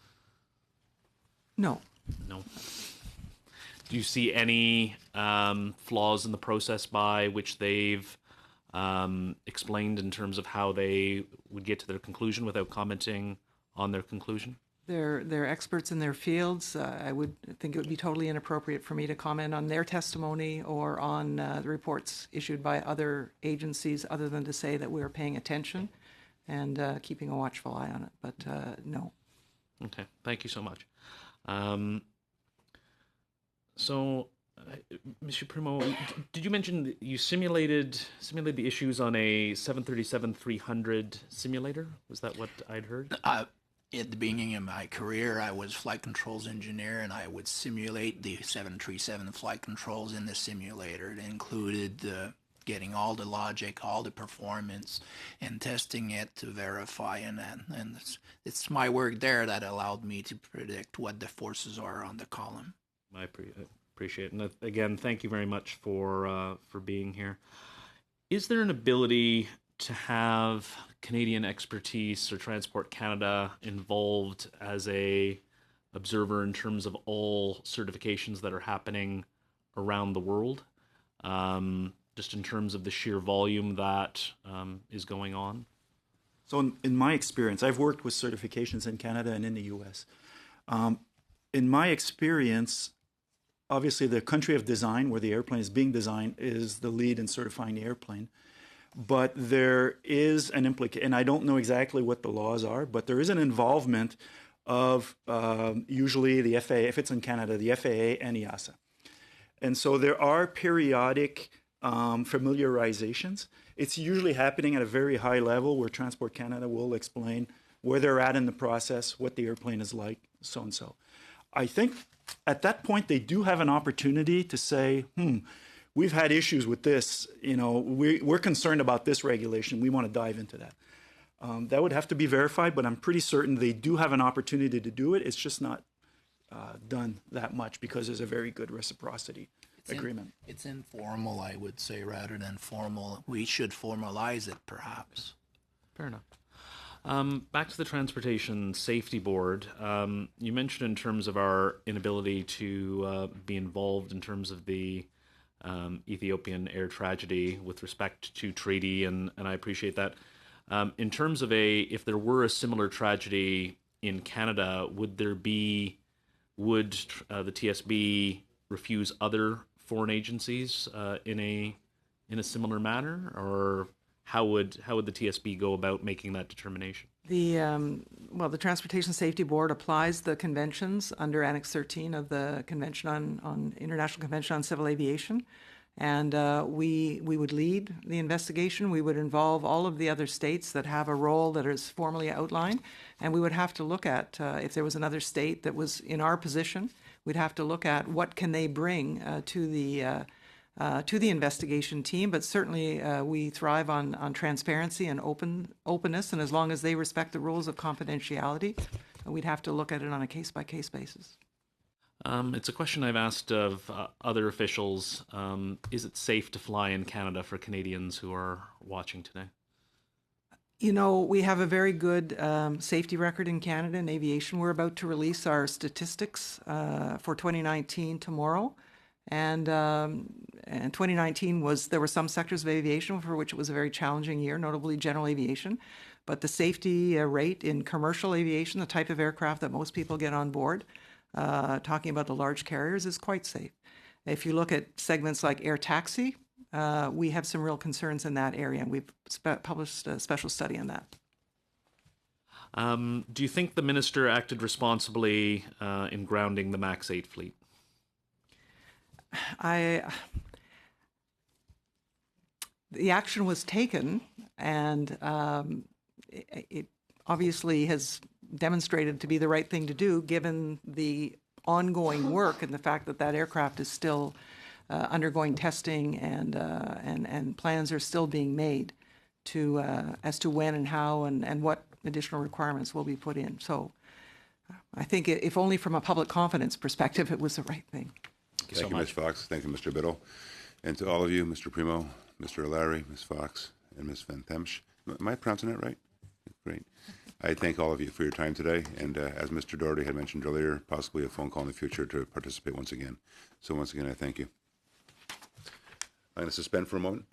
No. No. Do you see any flaws in the process by which they've explained in terms of how they would get to their conclusion without commenting on their conclusion? They're experts in their fields. I would think it would be totally inappropriate for me to comment on their testimony or on the reports issued by other agencies, other than to say that we're paying attention and keeping a watchful eye on it. But no. Okay, thank you so much. So, Mr. Primo, did you mention that you simulated the issues on a 737-300 simulator? Was that what I'd heard? At the beginning of my career, I was flight controls engineer, and I would simulate the 737 flight controls in the simulator. It included getting all the logic, all the performance, and testing it to verify. And it's my work there that allowed me to predict what the forces are on the column. I appreciate it. And again, thank you very much for being here. Is there an ability to have Canadian expertise or Transport Canada involved as a observer in terms of all certifications that are happening around the world, just in terms of the sheer volume that is going on? So in my experience, I've worked with certifications in Canada and in the U.S. In my experience, obviously the country of design where the airplane is being designed is the lead in certifying the airplane. But there is an implication, and I don't know exactly what the laws are, but there is an involvement of usually the FAA, if it's in Canada, the FAA and EASA. And so there are periodic familiarizations. It's usually happening at a very high level where Transport Canada will explain where they're at in the process, what the airplane is like, so and so. I think at that point they do have an opportunity to say, we've had issues with this, we're concerned about this regulation, we want to dive into that. That would have to be verified, but I'm pretty certain they do have an opportunity to do it. It's just not done that much because there's a very good reciprocity agreement. It's informal, I would say, rather than formal. We should formalize it, perhaps. Fair enough. Back to the Transportation Safety Board. You mentioned in terms of our inability to be involved in terms of the Ethiopian air tragedy with respect to treaty, and I appreciate that. In terms of if there were a similar tragedy in Canada, would the TSB refuse other foreign agencies in a similar manner, or how would the TSB go about making that determination? The Transportation Safety Board applies the conventions under Annex 13 of the Convention on International Convention on Civil Aviation, and we would lead the investigation. We would involve all of the other states that have a role that is formally outlined, and we would have to look at if there was another state that was in our position. We'd have to look at what can they bring to the investigation team, but certainly we thrive on transparency and openness, and as long as they respect the rules of confidentiality, we'd have to look at it on a case-by-case basis. It's a question I've asked of other officials. Is it safe to fly in Canada for Canadians who are watching today? We have a very good safety record in Canada in aviation. We're about to release our statistics for 2019 tomorrow. And 2019 there were some sectors of aviation for which it was a very challenging year, notably general aviation. But the safety rate in commercial aviation, the type of aircraft that most people get on board, talking about the large carriers, is quite safe. If you look at segments like air taxi, we have some real concerns in that area, and we've published a special study on that. Do you think the minister acted responsibly in grounding the MAX 8 fleet? The action was taken, and it obviously has demonstrated to be the right thing to do, given the ongoing work and the fact that that aircraft is still undergoing testing, and plans are still being made to as to when and how and what additional requirements will be put in. So I think if only from a public confidence perspective, it was the right thing. Thank you, Ms. Fox. Thank you, Mr. Biddle. And to all of you, Mr. Primo, Mr. O'Larry, Ms. Fox, and Ms. Van Themsch. Am I pronouncing that right? Great. I thank all of you for your time today. And as Mr. Doherty had mentioned earlier, possibly a phone call in the future to participate once again. So once again, I thank you. I'm going to suspend for a moment.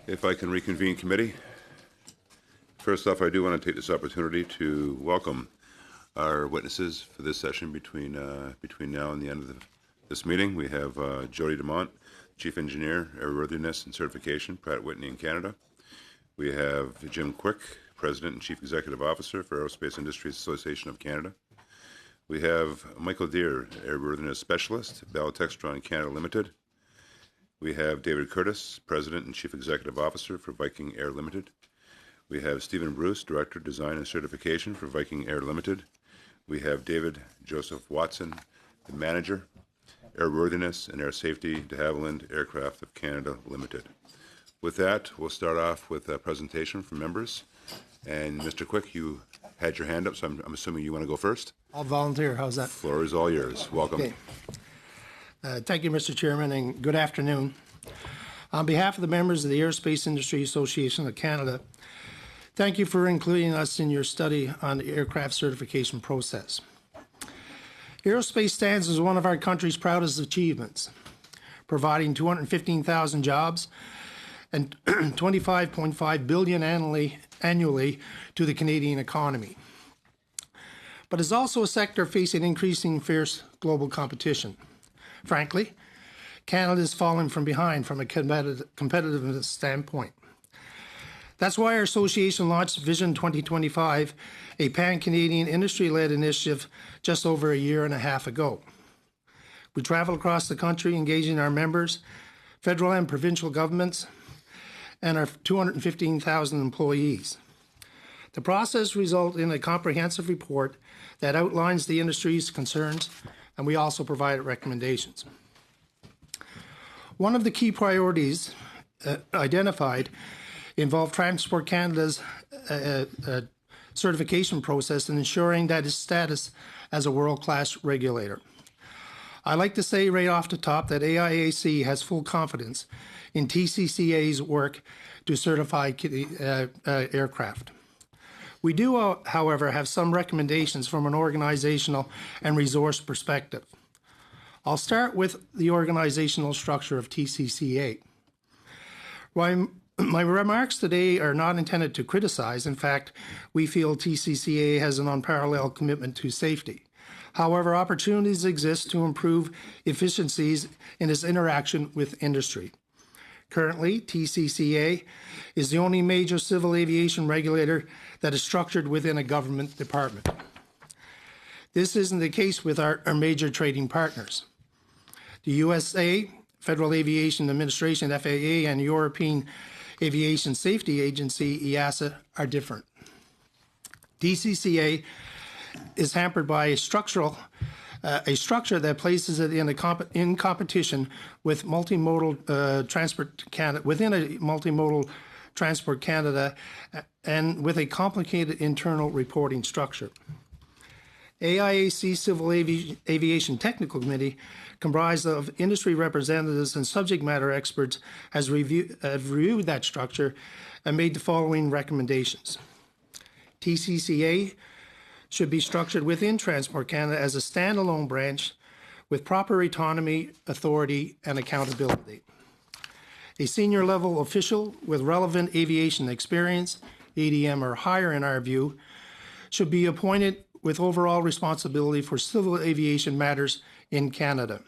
If I can reconvene committee. First off, I do want to take this opportunity to welcome our witnesses for this session between now and the end of this meeting. We have Jody DeMont, Chief Engineer, Airworthiness and Certification, Pratt Whitney in Canada. We have Jim Quick, President and Chief Executive Officer for Aerospace Industries Association of Canada. We have Michael Deere, Airworthiness Specialist, Bell Textron Canada Limited. We have David Curtis, President and Chief Executive Officer for Viking Air Limited. We have Stephen Bruce, Director, Design and Certification for Viking Air Limited. We have David Joseph Watson, the Manager, Airworthiness and Air Safety, de Havilland Aircraft of Canada Limited. With that, we'll start off with a presentation from members. And Mr. Quick, you had your hand up, so I'm assuming you want to go first? I'll volunteer. How's that? Floor is all yours. Welcome. Okay. Thank you, Mr. Chairman, and good afternoon. On behalf of the members of the Aerospace Industry Association of Canada, thank you for including us in your study on the aircraft certification process. Aerospace stands as one of our country's proudest achievements, providing 215,000 jobs and $25.5 billion annually to the Canadian economy. But it's also a sector facing increasing fierce global competition. Frankly, Canada is falling from behind from a competitive standpoint. That's why our association launched Vision 2025, a pan-Canadian industry-led initiative just over a year and a half ago. We travel across the country engaging our members, federal and provincial governments, and our 215,000 employees. The process resulted in a comprehensive report that outlines the industry's concerns, and we also provided recommendations. One of the key priorities identified involved Transport Canada's certification process and ensuring that its status as a world-class regulator. I like to say right off the top that AIAC has full confidence in TCCA's work to certify aircraft. We do, however, have some recommendations from an organizational and resource perspective. I'll start with the organizational structure of TCCA. While my remarks today are not intended to criticize, in fact, we feel TCCA has an unparalleled commitment to safety. However, opportunities exist to improve efficiencies in its interaction with industry. Currently, TCCA is the only major civil aviation regulator that is structured within a government department. This isn't the case with our major trading partners. The USA, Federal Aviation Administration, FAA, and European Aviation Safety Agency, EASA, are different. TCCA is hampered by a structure that places it in competition with multimodal transport Canada, within a multimodal Transport Canada, and with a complicated internal reporting structure. AIAC Civil Aviation Technical Committee, comprised of industry representatives and subject matter experts, has reviewed that structure and made the following recommendations. TCCA should be structured within Transport Canada as a standalone branch with proper autonomy, authority, and accountability. A senior level official with relevant aviation experience, ADM or higher in our view, should be appointed with overall responsibility for civil aviation matters in Canada.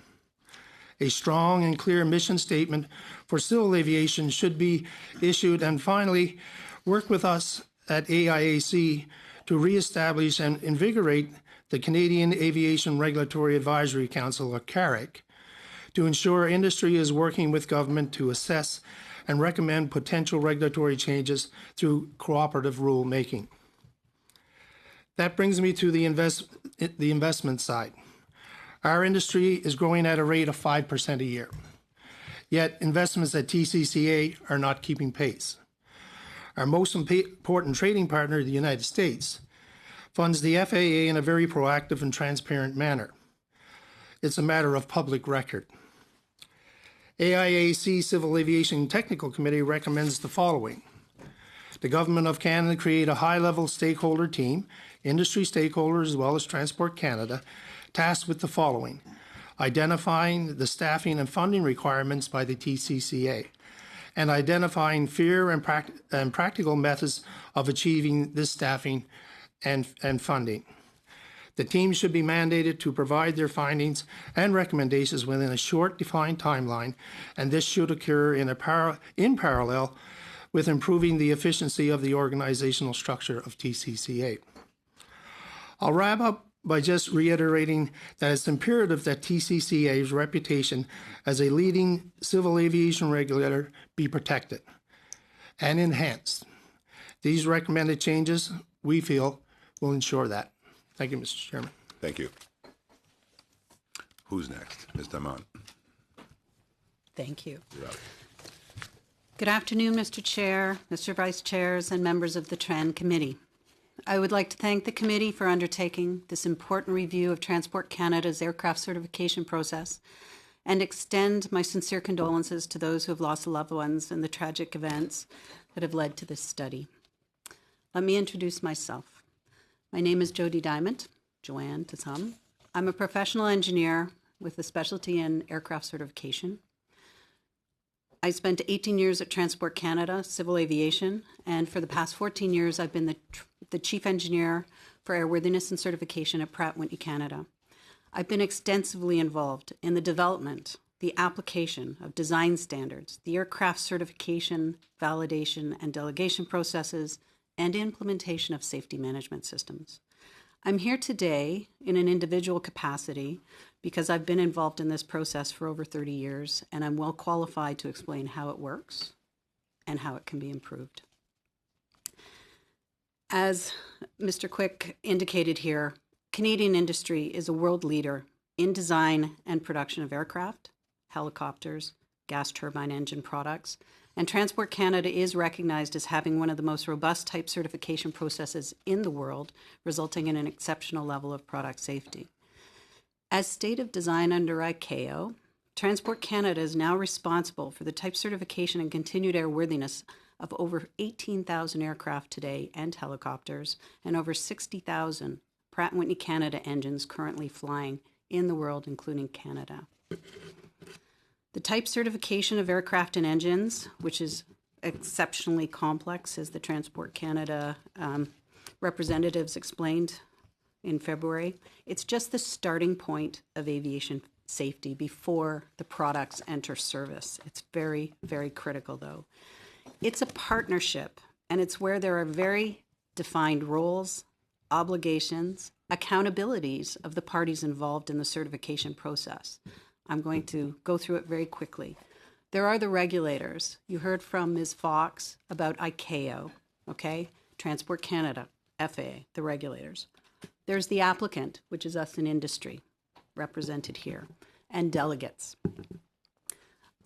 A strong and clear mission statement for civil aviation should be issued, and finally, work with us at AIAC to reestablish and invigorate the Canadian Aviation Regulatory Advisory Council, or CARIC, to ensure industry is working with government to assess and recommend potential regulatory changes through cooperative rulemaking. That brings me to the investment side. Our industry is growing at a rate of 5% a year, yet investments at TCCA are not keeping pace. Our most important trading partner, the United States, funds the FAA in a very proactive and transparent manner. It's a matter of public record. AIAC Civil Aviation Technical Committee recommends the following. The Government of Canada create a high-level stakeholder team, industry stakeholders as well as Transport Canada, tasked with the following: identifying the staffing and funding requirements by the TCCA, and identifying fair and practical methods of achieving this staffing and funding. The team should be mandated to provide their findings and recommendations within a short, defined timeline, and this should occur in parallel with improving the efficiency of the organizational structure of TCCA. I'll wrap up by just reiterating that it's imperative that TCCA's reputation as a leading civil aviation regulator be protected and enhanced. These recommended changes, we feel, will ensure that. Thank you, Mr. Chairman. Thank you. Who's next? Ms. Damant. Thank you. You're up. Good afternoon, Mr. Chair, Mr. Vice Chairs, and members of the TRAN Committee. I would like to thank the committee for undertaking this important review of Transport Canada's aircraft certification process and extend my sincere condolences to those who have lost loved ones in the tragic events that have led to this study. Let me introduce myself. My name is Jody Diamond, Joanne to some. I'm a professional engineer with a specialty in aircraft certification. I spent 18 years at Transport Canada, Civil Aviation, and for the past 14 years I've been the Chief Engineer for Airworthiness and Certification at Pratt & Whitney Canada. I've been extensively involved in the development, the application of design standards, the aircraft certification, validation, and delegation processes, and implementation of safety management systems. I'm here today in an individual capacity because I've been involved in this process for over 30 years, and I'm well qualified to explain how it works and how it can be improved. As Mr. Quick indicated here, Canadian industry is a world leader in design and production of aircraft, helicopters, gas turbine engine products, and Transport Canada is recognized as having one of the most robust type certification processes in the world, resulting in an exceptional level of product safety. As state of design under ICAO, Transport Canada is now responsible for the type certification and continued airworthiness of over 18,000 aircraft today and helicopters, and over 60,000 Pratt & Whitney Canada engines currently flying in the world, including Canada. The type certification of aircraft and engines, which is exceptionally complex, as the Transport Canada representatives explained in February, it's just the starting point of aviation safety before the products enter service. It's very, very critical, though. It's a partnership, and it's where there are very defined roles, obligations, accountabilities of the parties involved in the certification process. I'm going to go through it very quickly. There are the regulators. You heard from Ms. Fox about ICAO, okay? Transport Canada, FAA, the regulators. There's the applicant, which is us in industry, represented here, and delegates.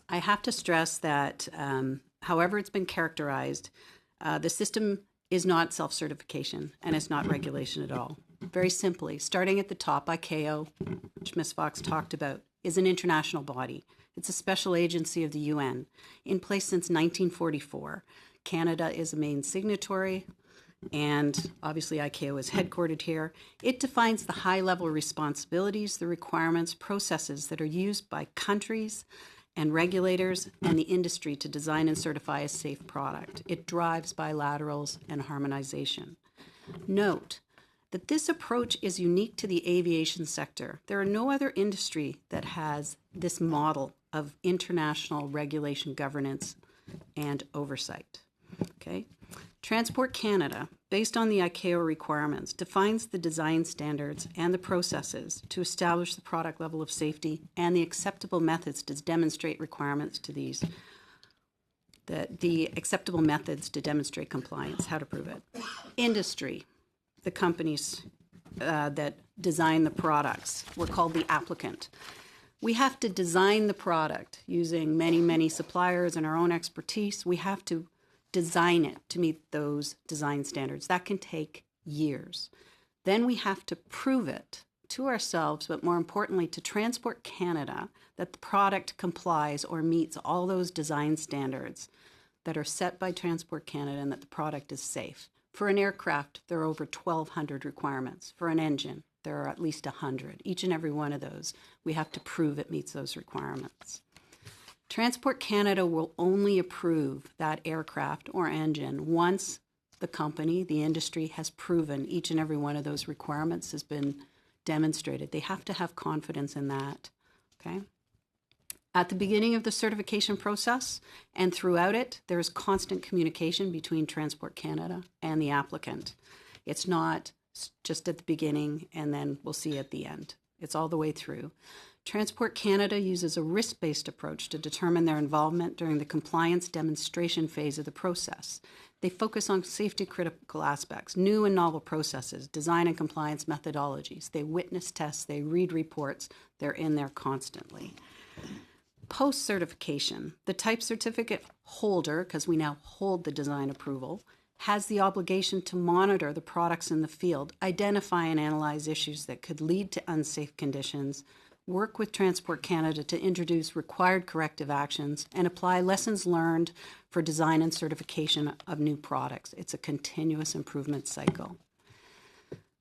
I have to stress that however it's been characterized, the system is not self-certification and it's not regulation at all. Very simply, starting at the top, ICAO, which Ms. Fox talked about, is an international body. It's a special agency of the UN, in place since 1944. Canada is a main signatory, and obviously ICAO is headquartered here. It defines the high-level responsibilities, the requirements, processes that are used by countries and regulators and the industry to design and certify a safe product. It drives bilaterals and harmonization. Note that this approach is unique to the aviation sector. There are no other industry that has this model of international regulation, governance, and oversight. Okay? Transport Canada based on the ICAO requirements, defines the design standards and the processes to establish the product level of safety and the acceptable methods to demonstrate requirements to these, the acceptable methods to demonstrate compliance, how to prove it. Industry, the companies that design the products, were called the applicant. We have to design the product using many suppliers and our own expertise. We have to design it to meet those design standards. That can take years. Then we have to prove it to ourselves, but more importantly to Transport Canada, that the product complies or meets all those design standards that are set by Transport Canada and that the product is safe. For an aircraft, there are over 1,200 requirements. For an engine, there are at least 100. Each and every one of those, we have to prove it meets those requirements. Transport Canada will only approve that aircraft or engine once the company, the industry, has proven each and every one of those requirements has been demonstrated. They have to have confidence in that, okay? At the beginning of the certification process and throughout it, there is constant communication between Transport Canada and the applicant. It's not just at the beginning and then we'll see at the end. It's all the way through. Transport Canada uses a risk-based approach to determine their involvement during the compliance demonstration phase of the process. They focus on safety-critical aspects, new and novel processes, design and compliance methodologies. They witness tests, they read reports, they're in there constantly. Post-certification, the type certificate holder, because we now hold the design approval, has the obligation to monitor the products in the field, identify and analyze issues that could lead to unsafe conditions, work with Transport Canada to introduce required corrective actions, and apply lessons learned for design and certification of new products. It's a continuous improvement cycle.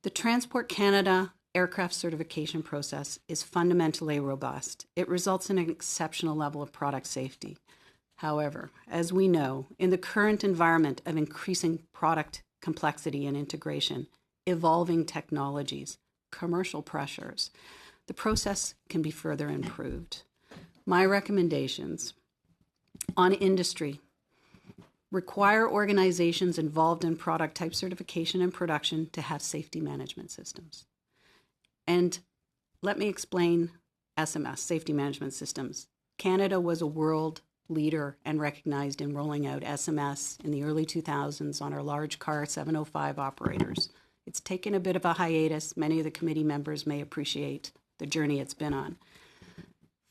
The Transport Canada aircraft certification process is fundamentally robust. It results in an exceptional level of product safety. However, as we know, in the current environment of increasing product complexity and integration, evolving technologies, commercial pressures, the process can be further improved. My recommendations on industry: require organizations involved in product type certification and production to have safety management systems. And let me explain SMS, safety management systems. Canada was a world leader and recognized in rolling out SMS in the early 2000s on our large car 705 operators. It's taken a bit of a hiatus. Many of the committee members may appreciate the journey it's been on.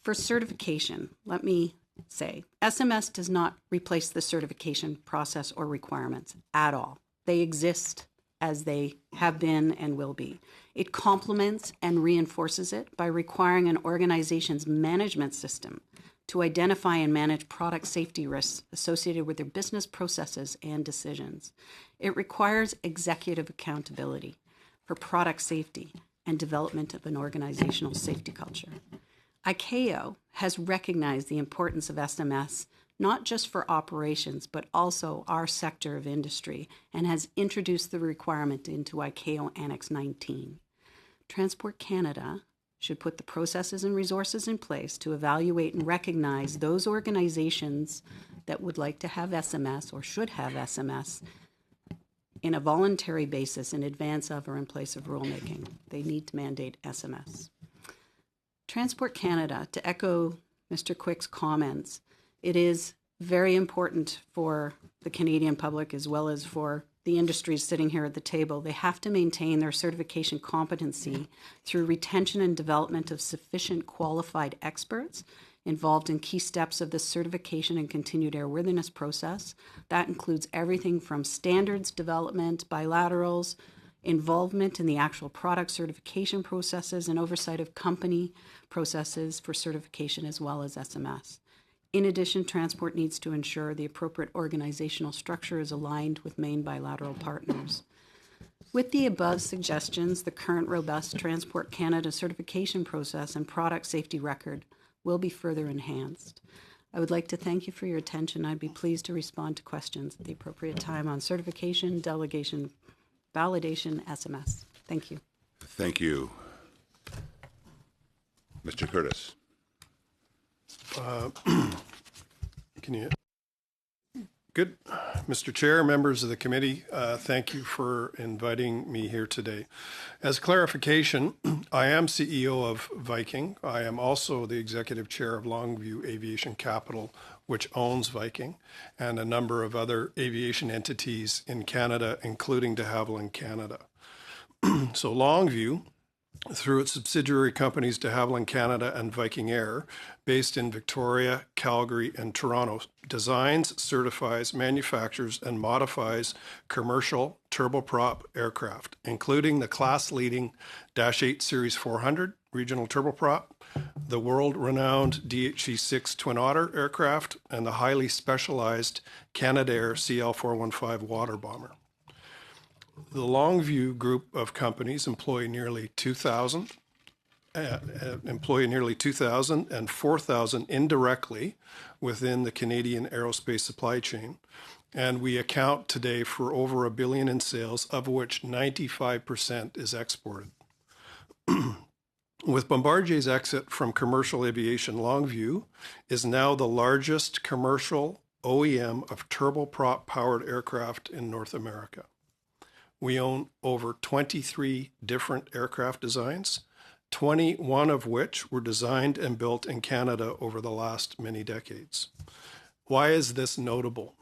For certification, let me say, SMS does not replace the certification process or requirements at all. They exist as they have been and will be. It complements and reinforces it by requiring an organization's management system to identify and manage product safety risks associated with their business processes and decisions. It requires executive accountability for product safety and development of an organizational safety culture. ICAO has recognized the importance of SMS not just for operations, but also our sector of industry, and has introduced the requirement into ICAO Annex 19. Transport Canada should put the processes and resources in place to evaluate and recognize those organizations that would like to have SMS or should have SMS in a voluntary basis in advance of or in place of rulemaking. They need to mandate SMS. Transport Canada, to echo Mr. Quick's comments, it is very important for the Canadian public as well as for the industries sitting here at the table. They have to maintain their certification competency through retention and development of sufficient qualified experts involved in key steps of the certification and continued airworthiness process. That includes everything from standards development, bilaterals, involvement in the actual product certification processes, and oversight of company processes for certification as well as SMS. In addition, Transport needs to ensure the appropriate organizational structure is aligned with main bilateral partners. With the above suggestions, the current robust Transport Canada certification process and product safety record will be further enhanced. I would like to thank you for your attention. I'd be pleased to respond to questions at the appropriate time on certification, delegation, validation, SMS. Thank you. Thank you. Mr. Curtis. Can you? Good Mr. Chair, members of the committee, thank you for inviting me here today. As clarification, I am CEO of Viking. I am also the executive chair of Longview Aviation Capital, which owns Viking, and a number of other aviation entities in Canada, including de Havilland Canada. So Longview, through its subsidiary companies de Havilland Canada and Viking Air, based in Victoria, Calgary, and Toronto, designs, certifies, manufactures, and modifies commercial turboprop aircraft, including the class-leading Dash 8 Series 400 regional turboprop, the world-renowned DHC-6 Twin Otter aircraft, and the highly specialized Canadair CL-415 water bomber. The Longview group of companies employ nearly 2,000 and 4,000 indirectly within the Canadian aerospace supply chain. And we account today for over $1 billion in sales, of which 95% is exported. With Bombardier's exit from commercial aviation, Longview is now the largest commercial OEM of turboprop-powered aircraft in North America. We own over 23 different aircraft designs, 21 of which were designed and built in Canada over the last many decades. Why is this notable?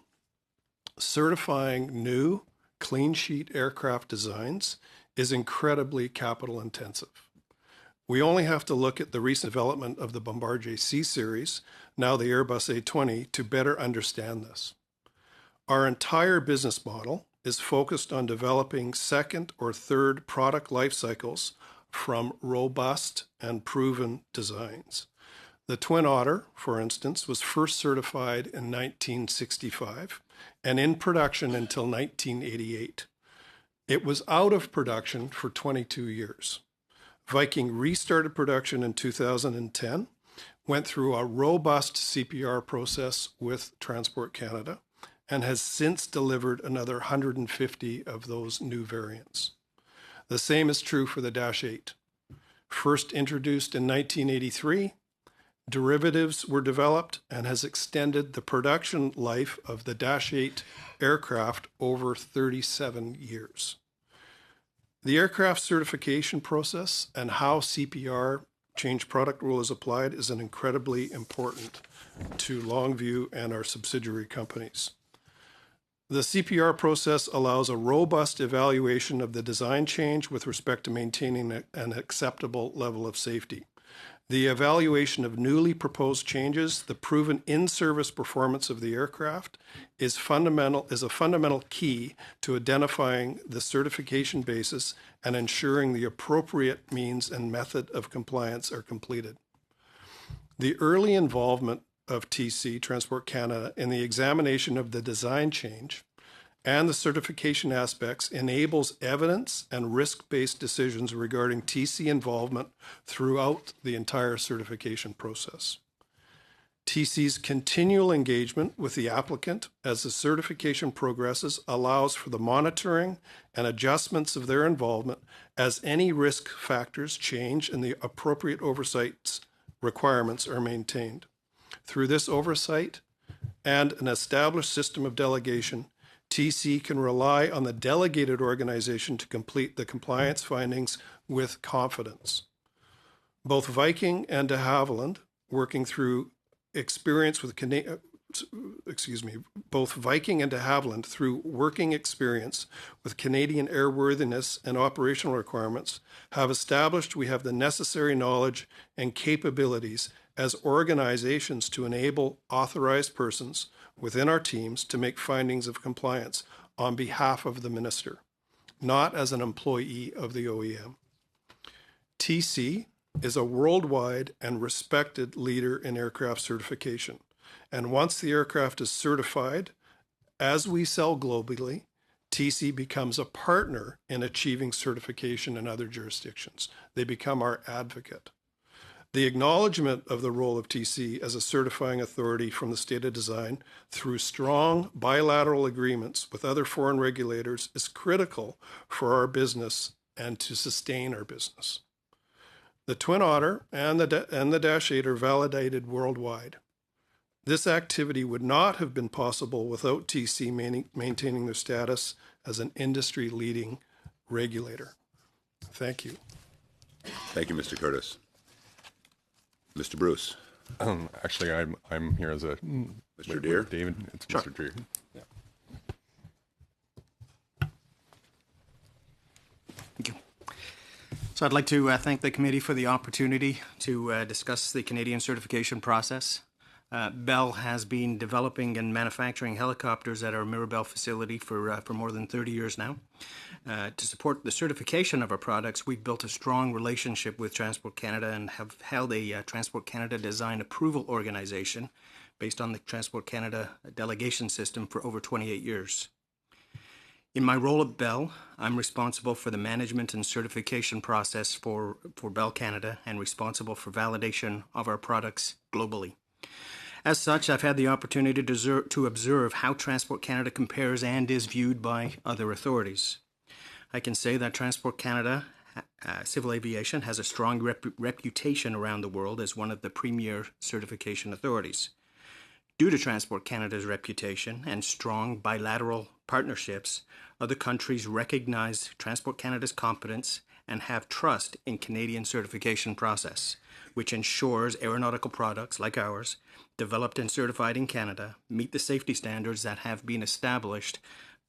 Certifying new, clean sheet aircraft designs is incredibly capital intensive. We only have to look at the recent development of the Bombardier C Series, now the Airbus A220, to better understand this. Our entire business model is focused on developing second or third product life cycles from robust and proven designs. The Twin Otter, for instance, was first certified in 1965 and in production until 1988. It was out of production for 22 years. Viking restarted production in 2010, went through a robust CPR process with Transport Canada, and has since delivered another 150 of those new variants. The same is true for the Dash 8. First introduced in 1983, derivatives were developed and has extended the production life of the Dash 8 aircraft over 37 years. The aircraft certification process and how CPR, change product rule, is applied is an incredibly important to Longview and our subsidiary companies. The CPR process allows a robust evaluation of the design change with respect to maintaining an acceptable level of safety. The evaluation of newly proposed changes, the proven in-service performance of the aircraft, is a fundamental key to identifying the certification basis and ensuring the appropriate means and method of compliance are completed. The early involvement of TC, Transport Canada, in the examination of the design change and the certification aspects enables evidence and risk-based decisions regarding TC involvement throughout the entire certification process. TC's continual engagement with the applicant as the certification progresses allows for the monitoring and adjustments of their involvement as any risk factors change and the appropriate oversight requirements are maintained. Through this oversight and an established system of delegation, TC can rely on the delegated organization to complete the compliance findings with confidence. Both Viking and de Havilland, working through experience with both Viking and de Havilland, through working experience with Canadian airworthiness and operational requirements, have established we have the necessary knowledge and capabilities as organizations to enable authorized persons within our teams to make findings of compliance on behalf of the minister, not as an employee of the OEM. TC is a worldwide and respected leader in aircraft certification. And once the aircraft is certified, as we sell globally, TC becomes a partner in achieving certification in other jurisdictions. They become our advocate. The acknowledgement of the role of TC as a certifying authority from the state of design through strong bilateral agreements with other foreign regulators is critical for our business and to sustain our business. The Twin Otter and the Dash 8 are validated worldwide. This activity would not have been possible without TC maintaining their status as an industry-leading regulator. Thank you. Thank you, Mr. Curtis. Mr. Bruce. Actually, I'm here as a Mr. Deere. David, it's Sure. Mr. Deere. Yeah. Thank you. So I'd like to thank the committee for the opportunity to discuss the Canadian certification process. Bell has been developing and manufacturing helicopters at our Mirabel facility for more than 30 years now. To support the certification of our products, we've built a strong relationship with Transport Canada and have held a Transport Canada Design Approval Organization based on the Transport Canada delegation system for over 28 years. In my role at Bell, I'm responsible for the management and certification process for Bell Canada and responsible for validation of our products globally. As such, I've had the opportunity to observe how Transport Canada compares and is viewed by other authorities. I can say that Transport Canada Civil Aviation has a strong reputation around the world as one of the premier certification authorities. Due to Transport Canada's reputation and strong bilateral partnerships, other countries recognize Transport Canada's competence and have trust in Canadian certification process, which ensures aeronautical products like ours, developed and certified in Canada, meet the safety standards that have been established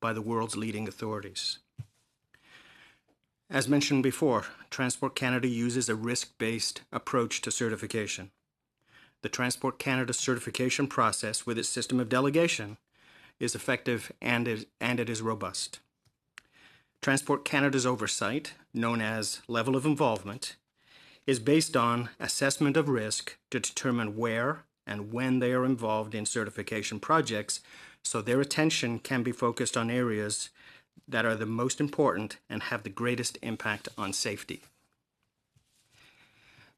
by the world's leading authorities. As mentioned before, Transport Canada uses a risk-based approach to certification. The Transport Canada certification process, with its system of delegation, is effective and it is robust. Transport Canada's oversight, known as level of involvement, is based on assessment of risk to determine where and when they are involved in certification projects, so their attention can be focused on areas that are the most important and have the greatest impact on safety.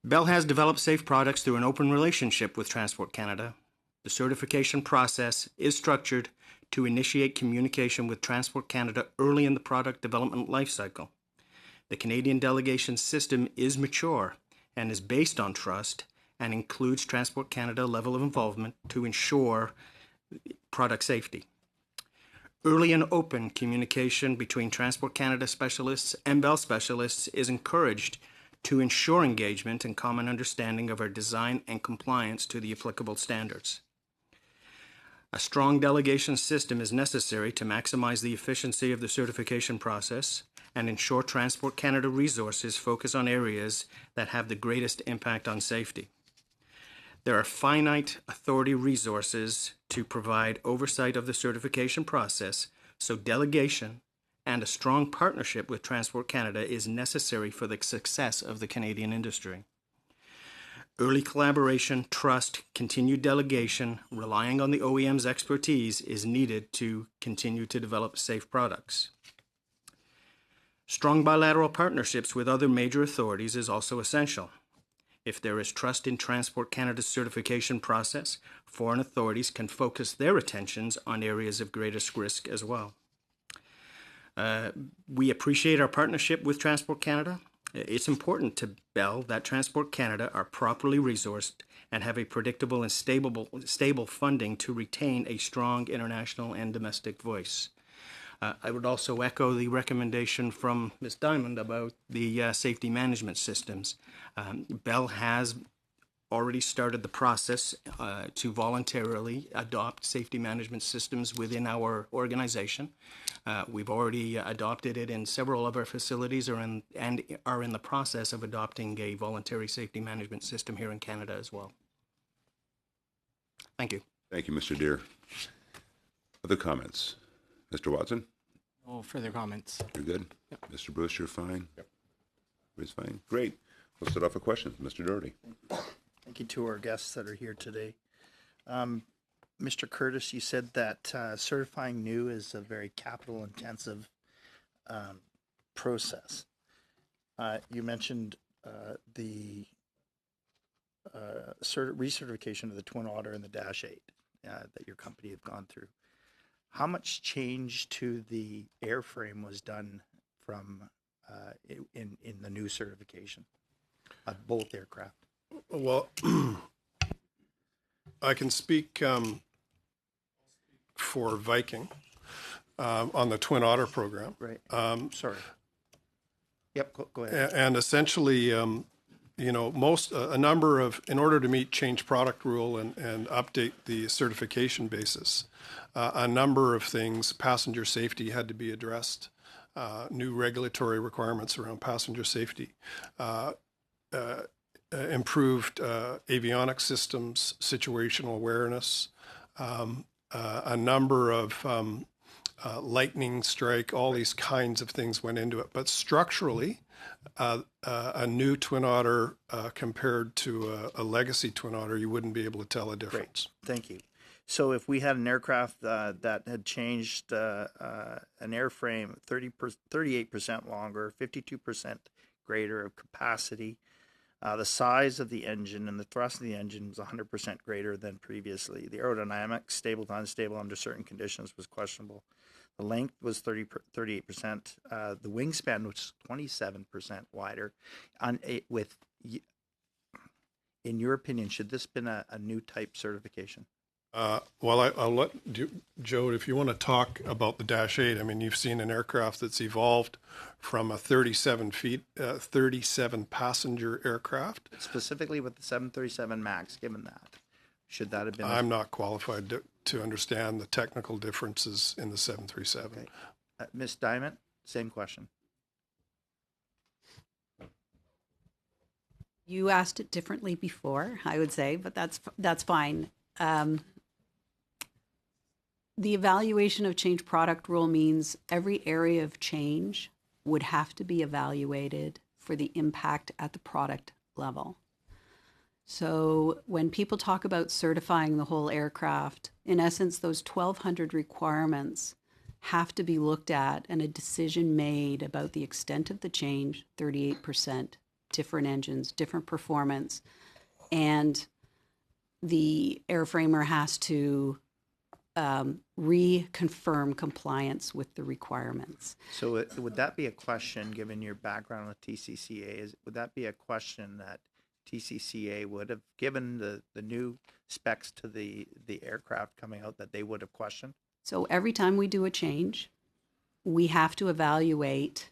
Bell has developed safe products through an open relationship with Transport Canada. The certification process is structured to initiate communication with Transport Canada early in the product development lifecycle. The Canadian delegation system is mature and is based on trust and includes Transport Canada level of involvement to ensure product safety. Early and open communication between Transport Canada specialists and Bell specialists is encouraged to ensure engagement and common understanding of our design and compliance to the applicable standards. A strong delegation system is necessary to maximize the efficiency of the certification process and ensure Transport Canada resources focus on areas that have the greatest impact on safety. There are finite authority resources to provide oversight of the certification process, so delegation and a strong partnership with Transport Canada is necessary for the success of the Canadian industry. Early collaboration, trust, continued delegation, relying on the OEM's expertise is needed to continue to develop safe products. Strong bilateral partnerships with other major authorities is also essential. If there is trust in Transport Canada's certification process, foreign authorities can focus their attentions on areas of greatest risk as well. We appreciate our partnership with Transport Canada. It's important to Bell that Transport Canada are properly resourced and have a predictable and stable funding to retain a strong international and domestic voice. I would also echo the recommendation from Ms. Diamond about the safety management systems. Bell has already started the process to voluntarily adopt safety management systems within our organization. We've already adopted it in several of our facilities and are in the process of adopting a voluntary safety management system here in Canada as well. Thank you. Thank you, Mr. Deere. Other comments? Mr. Watson? No further comments. You're good? Yep. Mr. Bruce, you're fine? Yep. Everybody's fine? Great. We'll start off with questions. Mr. Doherty. Thank you to our guests that are here today. Mr. Curtis, you said that certifying new is a very capital-intensive process. You mentioned the recertification of the Twin Otter and the Dash 8 that your company have gone through. How much change to the airframe was done from in the new certification of both aircraft? Well, I can speak for Viking on the Twin Otter program. Right. Sorry. Yep, go ahead. And essentially, you know, a number of, in order to meet change product rule and update the certification basis, a number of things, passenger safety had to be addressed, new regulatory requirements around passenger safety, improved avionics systems, situational awareness, a number of lightning strike, all these kinds of things went into it. But structurally, a new Twin Otter compared to a legacy Twin Otter, you wouldn't be able to tell a difference. Great. Thank you. So if we had an aircraft that had changed an airframe 38% longer, 52% greater of capacity, the size of the engine and the thrust of the engine was 100% greater than previously. The aerodynamics, stable to unstable under certain conditions, was questionable. The length was 38%. The wingspan was 27% wider. In your opinion, should this have been a new type certification? Well, I'll let Joe, if you want to talk about the Dash 8, I mean, you've seen an aircraft that's evolved from a 37 passenger aircraft. Specifically with the 737 MAX, given that, should that have been? I'm not qualified to understand the technical differences in the 737. Okay. Ms. Diamond, same question. You asked it differently before, I would say, but that's fine. The evaluation of change product rule means every area of change would have to be evaluated for the impact at the product level. So when people talk about certifying the whole aircraft, in essence, those 1,200 requirements have to be looked at and a decision made about the extent of the change, 38%, different engines, different performance, and the airframer has to reconfirm compliance with the requirements. So would that be a question, given your background with TCCA, would that be a question that TCCA would have given the new specs to the aircraft coming out that they would have questioned? So every time we do a change, we have to evaluate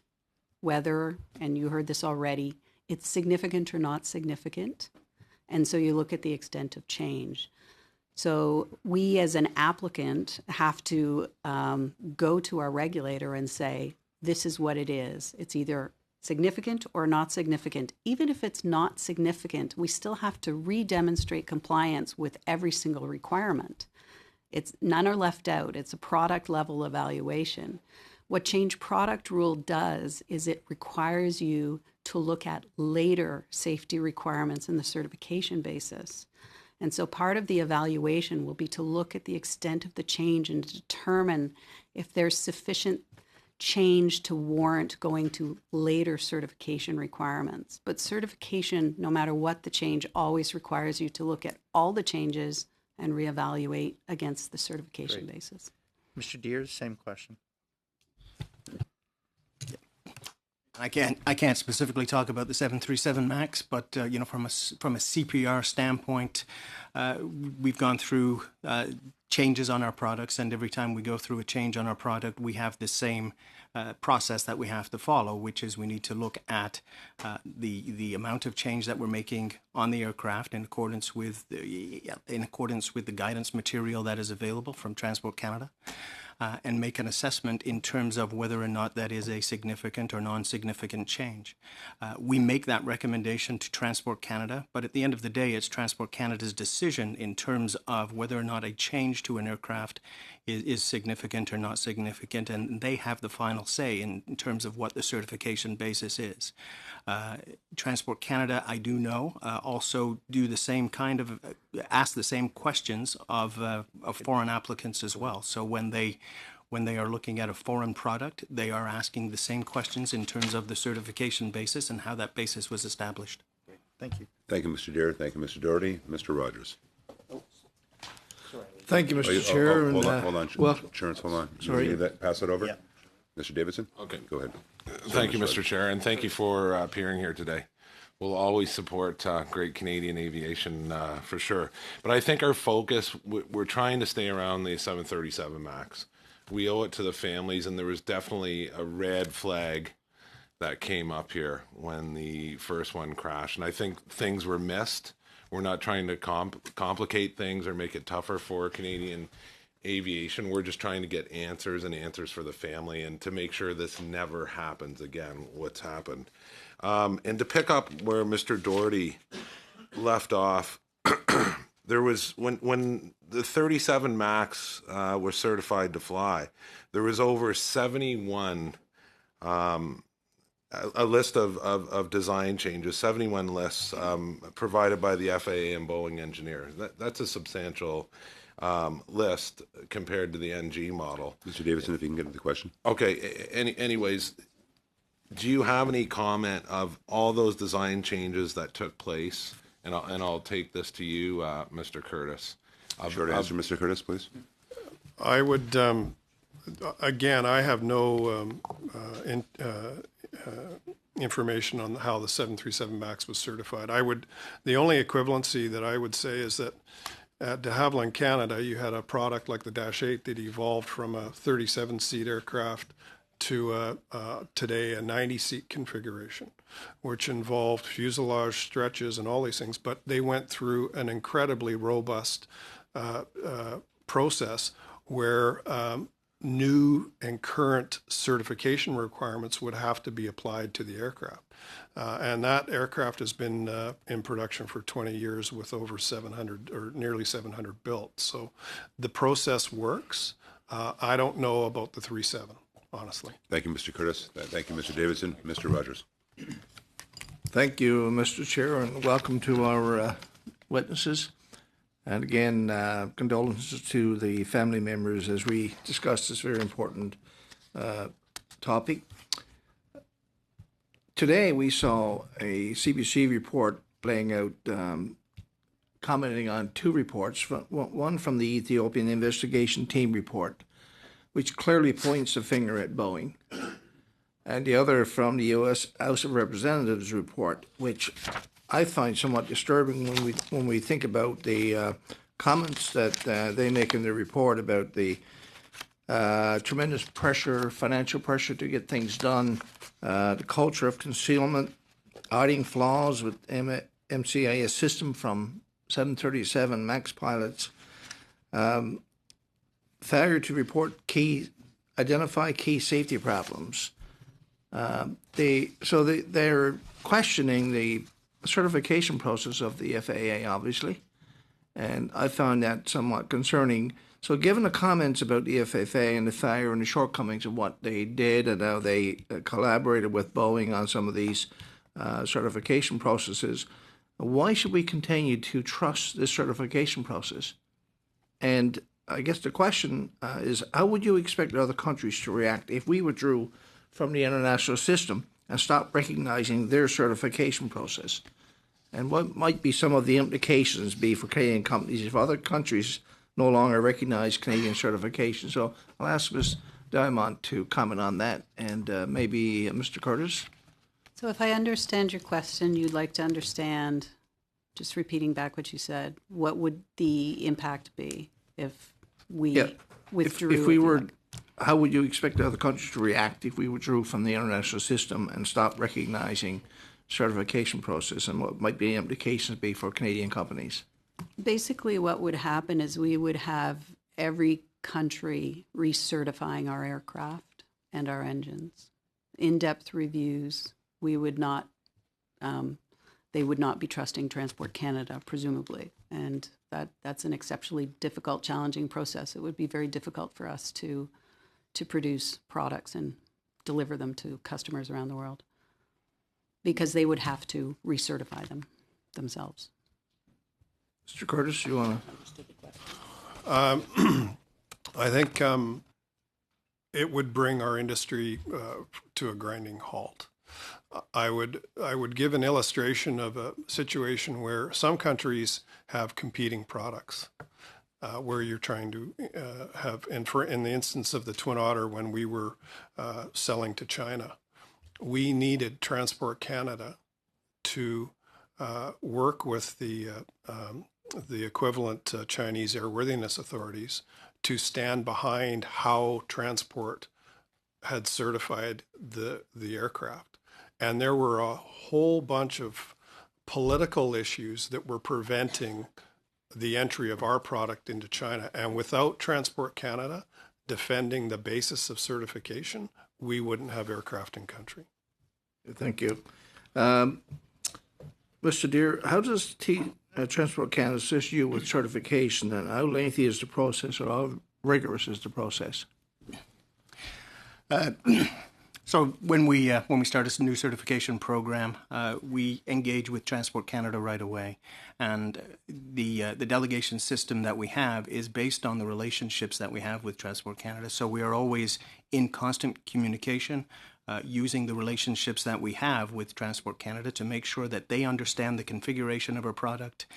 whether, and you heard this already, it's significant or not significant. And so you look at the extent of change. So we as an applicant have to go to our regulator and say, this is what it is. It's either significant or not significant. Even if it's not significant, we still have to re-demonstrate compliance with every single requirement. None are left out. It's a product level evaluation. What change product rule does is it requires you to look at later safety requirements in the certification basis. And so part of the evaluation will be to look at the extent of the change and determine if there's sufficient change to warrant going to later certification requirements. But certification, no matter what the change, always requires you to look at all the changes and reevaluate against the certification basis. Mr. Deers, same question. I can't specifically talk about the 737 MAX, but you know, from a CPR standpoint, we've gone through changes on our products, and every time we go through a change on our product, we have the same process that we have to follow, which is we need to look at the amount of change that we're making on the aircraft in accordance with the guidance material that is available from Transport Canada. And make an assessment in terms of whether or not that is a significant or non-significant change. We make that recommendation to Transport Canada, but at the end of the day, it's Transport Canada's decision in terms of whether or not a change to an aircraft is significant or not significant, and they have the final say in terms of what the certification basis is. Transport Canada, I do know, also do the same kind of, ask the same questions of foreign applicants as well. So when they are looking at a foreign product, they are asking the same questions in terms of the certification basis and how that basis was established. Thank you. Thank you, Mr. Deere. Thank you, Mr. Doherty. Mr. Rogers. Thank you, Mr. Chair. Hold on. Insurance, hold on. Sorry. Pass it over? Yeah. Mr. Davidson? Okay. Go ahead. Thank you, Mr. Chair, and thank you for appearing here today. we'll always support great Canadian aviation for sure. But I think our focus, we're trying to stay around the 737 MAX. We owe it to the families, and there was definitely a red flag that came up here when the first one crashed. And I think things were missed. We're not trying to complicate things or make it tougher for Canadian aviation. We're just trying to get answers and answers for the family and to make sure this never happens again, what's happened. And to pick up where Mr. Doherty left off, there was, when the 37 MAX was certified to fly, there was over 71, a list of design changes, 71 lists provided by the FAA and Boeing engineers. That's a substantial list compared to the NG model. Mr. Davidson, if you can get to the question. Okay. Anyways, do you have any comment of all those design changes that took place? And I'll take this to you, Mr. Curtis. Short answer, Mr. Curtis, please. I would, again, I have no information on how the 737 MAX was certified. The only equivalency that I would say is that at de Havilland, Canada, you had a product like the Dash 8 that evolved from a 37-seat aircraft to today a 90-seat configuration, which involved fuselage stretches and all these things, but they went through an incredibly robust process where new and current certification requirements would have to be applied to the aircraft. And that aircraft has been in production for 20 years with over 700 or nearly 700 built. So the process works. I don't know about the 37, honestly. Thank you, Mr. Curtis. Thank you, Mr. Davidson. Mr. Rogers. Thank you, Mr. Chair, and welcome to our witnesses. And again, condolences to the family members as we discuss this very important topic. Today, we saw a CBC report laying out, commenting on two reports, one from the Ethiopian Investigation Team report, which clearly points the finger at Boeing, and the other from the U.S. House of Representatives report, which I find somewhat disturbing when we think about the comments that they make in their report about the tremendous pressure, financial pressure to get things done, the culture of concealment, hiding flaws with MCAS system from 737 MAX pilots, failure to identify key safety problems. They're questioning the certification process of the FAA, obviously, and I found that somewhat concerning. So given the comments about the FAA and the failure and the shortcomings of what they did and how they collaborated with Boeing on some of these certification processes, why should we continue to trust this certification process? And I guess the question is, how would you expect other countries to react if we withdrew from the international system and stopped recognizing their certification process? And what might be some of the implications be for Canadian companies if other countries no longer recognize Canadian certification? So I'll ask Ms. Diamond to comment on that, and maybe Mr. Curtis. So if I understand your question, you'd like to understand, just repeating back what you said, what would the impact be if we withdrew? If we were, how would you expect other countries to react if we withdrew from the international system and stopped recognizing certification process, and what might the implications be for Canadian companies? Basically, what would happen is we would have every country recertifying our aircraft and our engines. In-depth reviews. We would not, they would not be trusting Transport Canada, presumably. And that's an exceptionally difficult, challenging process. It would be very difficult for us to produce products and deliver them to customers around the world, because they would have to recertify them themselves. Mr. Curtis, you want to? I think it would bring our industry to a grinding halt. I would give an illustration of a situation where some countries have competing products, where you're trying to have, and in the instance of the Twin Otter, when we were selling to China, we needed Transport Canada to work with the equivalent Chinese airworthiness authorities to stand behind how transport had certified the aircraft. And there were a whole bunch of political issues that were preventing the entry of our product into China. And without Transport Canada defending the basis of certification, we wouldn't have aircraft in country. Thank you. Mr. Deere, how does Transport Canada assist you with certification, and how lengthy is the process, or how rigorous is the process? So when we start a new certification program, we engage with Transport Canada right away, and the delegation system that we have is based on the relationships that we have with Transport Canada. So we are always in constant communication, using the relationships that we have with Transport Canada to make sure that they understand the configuration of our product,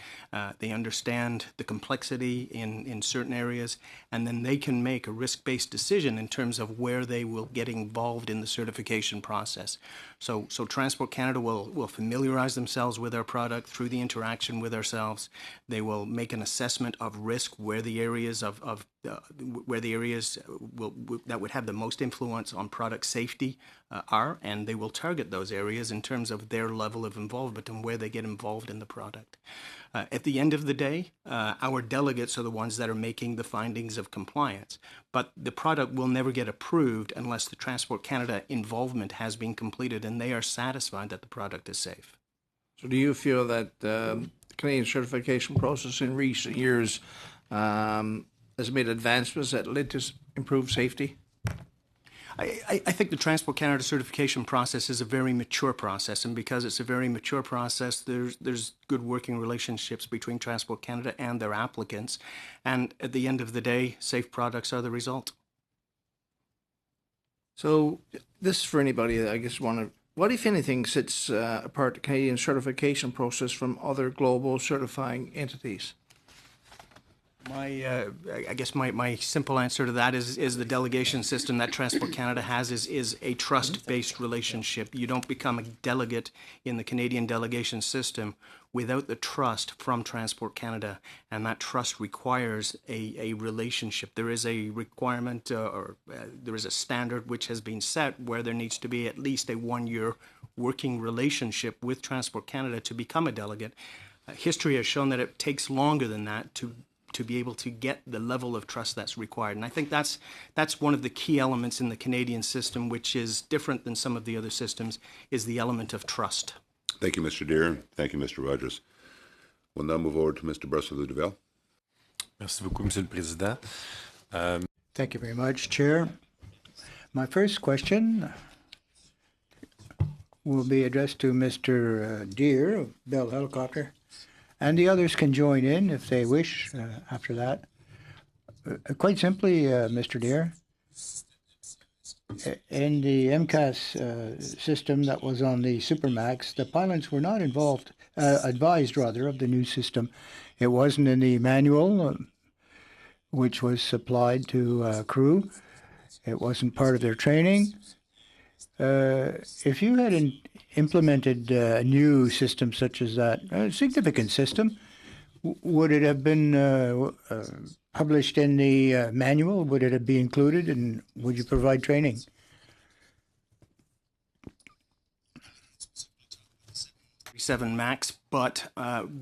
they understand the complexity in certain areas, and then they can make a risk-based decision in terms of where they will get involved in the certification process. So Transport Canada will familiarize themselves with our product through the interaction with ourselves. They will make an assessment of risk, where the areas that would have the most influence on product safety are, and they will target those areas in terms of their level of involvement and where they get involved in the product. At the end of the day, our delegates are the ones that are making the findings of compliance, but the product will never get approved unless the Transport Canada involvement has been completed and they are satisfied that the product is safe. So do you feel that the Canadian certification process in recent years has made advancements that led to improved safety? I think the Transport Canada certification process is a very mature process, and because it's a very mature process, there's good working relationships between Transport Canada and their applicants, and at the end of the day, safe products are the result. So this is for anybody that I guess what, if anything, sets apart the Canadian certification process from other global certifying entities? I guess my simple answer to that is the delegation system that Transport Canada has is a trust-based relationship. You don't become a delegate in the Canadian delegation system without the trust from Transport Canada, and that trust requires a relationship. There is a requirement there is a standard which has been set where there needs to be at least a 1-year working relationship with Transport Canada to become a delegate. History has shown that it takes longer than that to be able to get the level of trust that's required. And I think that's one of the key elements in the Canadian system, which is different than some of the other systems, is the element of trust. Thank you, Mr. Deere. Thank you, Mr. Rogers. We'll now move over to Mr. Bressler-Duval. Merci beaucoup, Monsieur le Président. Thank you very much, Chair. My first question will be addressed to Mr. Deere of Bell Helicopter. And the others can join in if they wish after that. Quite simply, Mr. Deere, in the MCAS system that was on the Supermax, the pilots were not advised of the new system. It wasn't in the manual, which was supplied to crew. It wasn't part of their training. If you had implemented a new system such as that, a significant system, would it have been published in the manual? Would it be included, and would you provide training? Max, but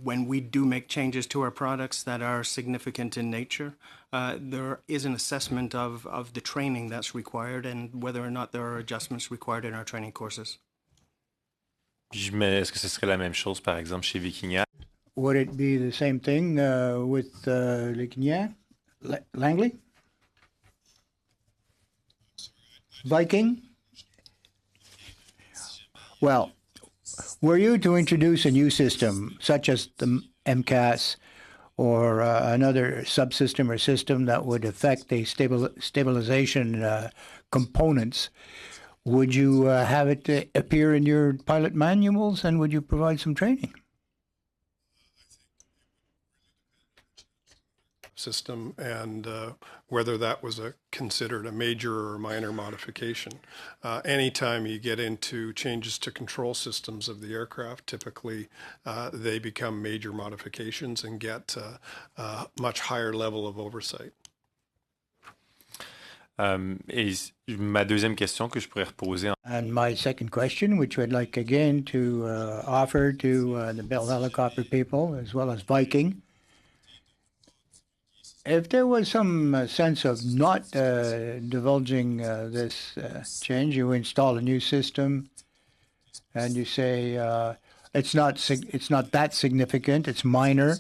when we do make changes to our products that are significant in nature, there is an assessment of the training that's required and whether or not there are adjustments required in our training courses. Est-ce que ce serait la même chose, par exemple, chez Vikinga? Would it be the same thing with Vikinga? Langley? Viking? Well, were you to introduce a new system, such as the MCAS, or another subsystem or system that would affect the stabilization components, would you have it appear in your pilot manuals, and would you provide some training? system and whether that was considered a major or minor modification. Anytime you get into changes to control systems of the aircraft, typically they become major modifications and get a much higher level of oversight. Et ma deuxième question que je pourrais reposer. And my second question, which I'd like again to offer to the Bell Helicopter people as well as Viking, if there was some sense of not divulging this change, you install a new system and you say it's not that significant, it's minor.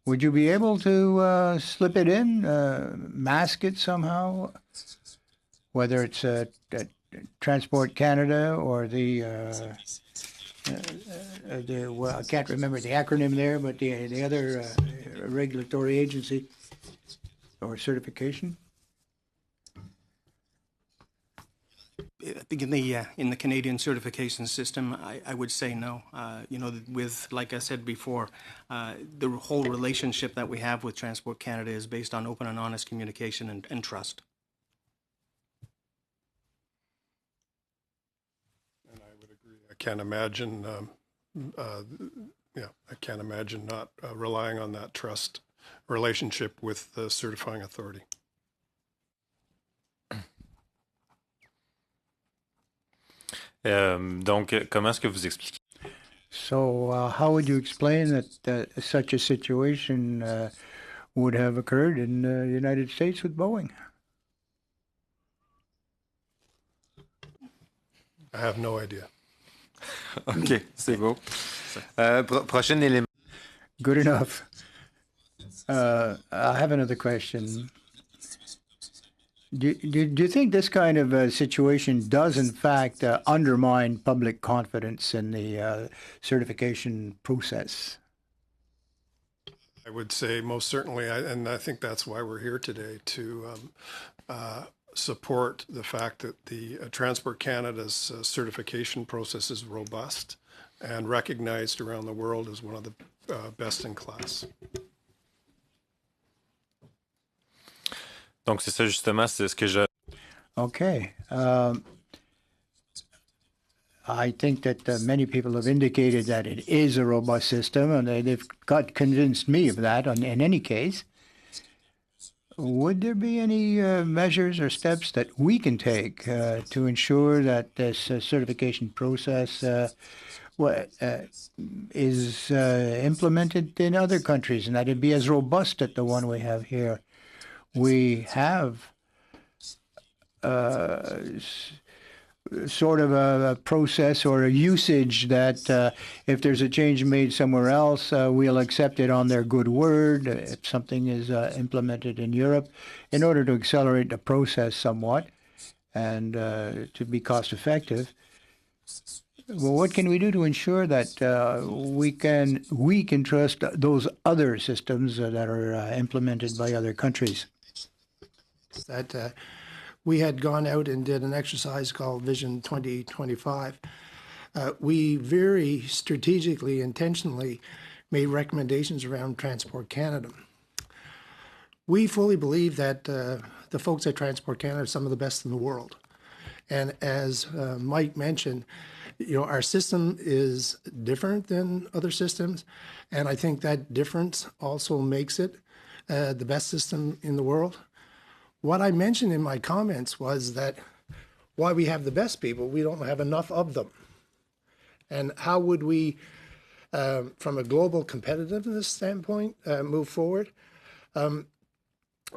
Would you be able to slip it in, mask it somehow, whether it's Transport Canada or well, I can't remember the acronym there, but the other regulatory agency or certification? I think in the Canadian certification system, I would say no. With, like I said before, the whole relationship that we have with Transport Canada is based on open and honest communication and trust. And I would agree. I can't imagine. I can't imagine not relying on that trust relationship with the certifying authority. Donc, comment est-ce que vous expliquez? So how would you explain that such a situation would have occurred in the United States with Boeing? I have no idea. OK, c'est beau. Prochain élément. Good enough. I have another question. Do you think this kind of situation does, in fact, undermine public confidence in the certification process? I would say most certainly, and I think that's why we're here today, to support the fact that the Transport Canada's certification process is robust and recognized around the world as one of the best in class. Donc, c'est ça justement, c'est ce que je... Okay. I think that many people have indicated that it is a robust system, and they've got convinced me of that in any case. Would there be any measures or steps that we can take to ensure that this certification process is implemented in other countries and that it be as robust as the one we have here? We have sort of a process or a usage that if there's a change made somewhere else, we'll accept it on their good word if something is implemented in Europe in order to accelerate the process somewhat and to be cost effective. Well, what can we do to ensure that we can trust those other systems that are implemented by other countries? That we had gone out and did an exercise called Vision 2025. We very strategically, intentionally made recommendations around Transport Canada. We fully believe that the folks at Transport Canada are some of the best in the world. And as Mike mentioned, our system is different than other systems, and I think that difference also makes it the best system in the world. What I mentioned in my comments was that why we have the best people, we don't have enough of them. And how would we, from a global competitiveness standpoint, move forward?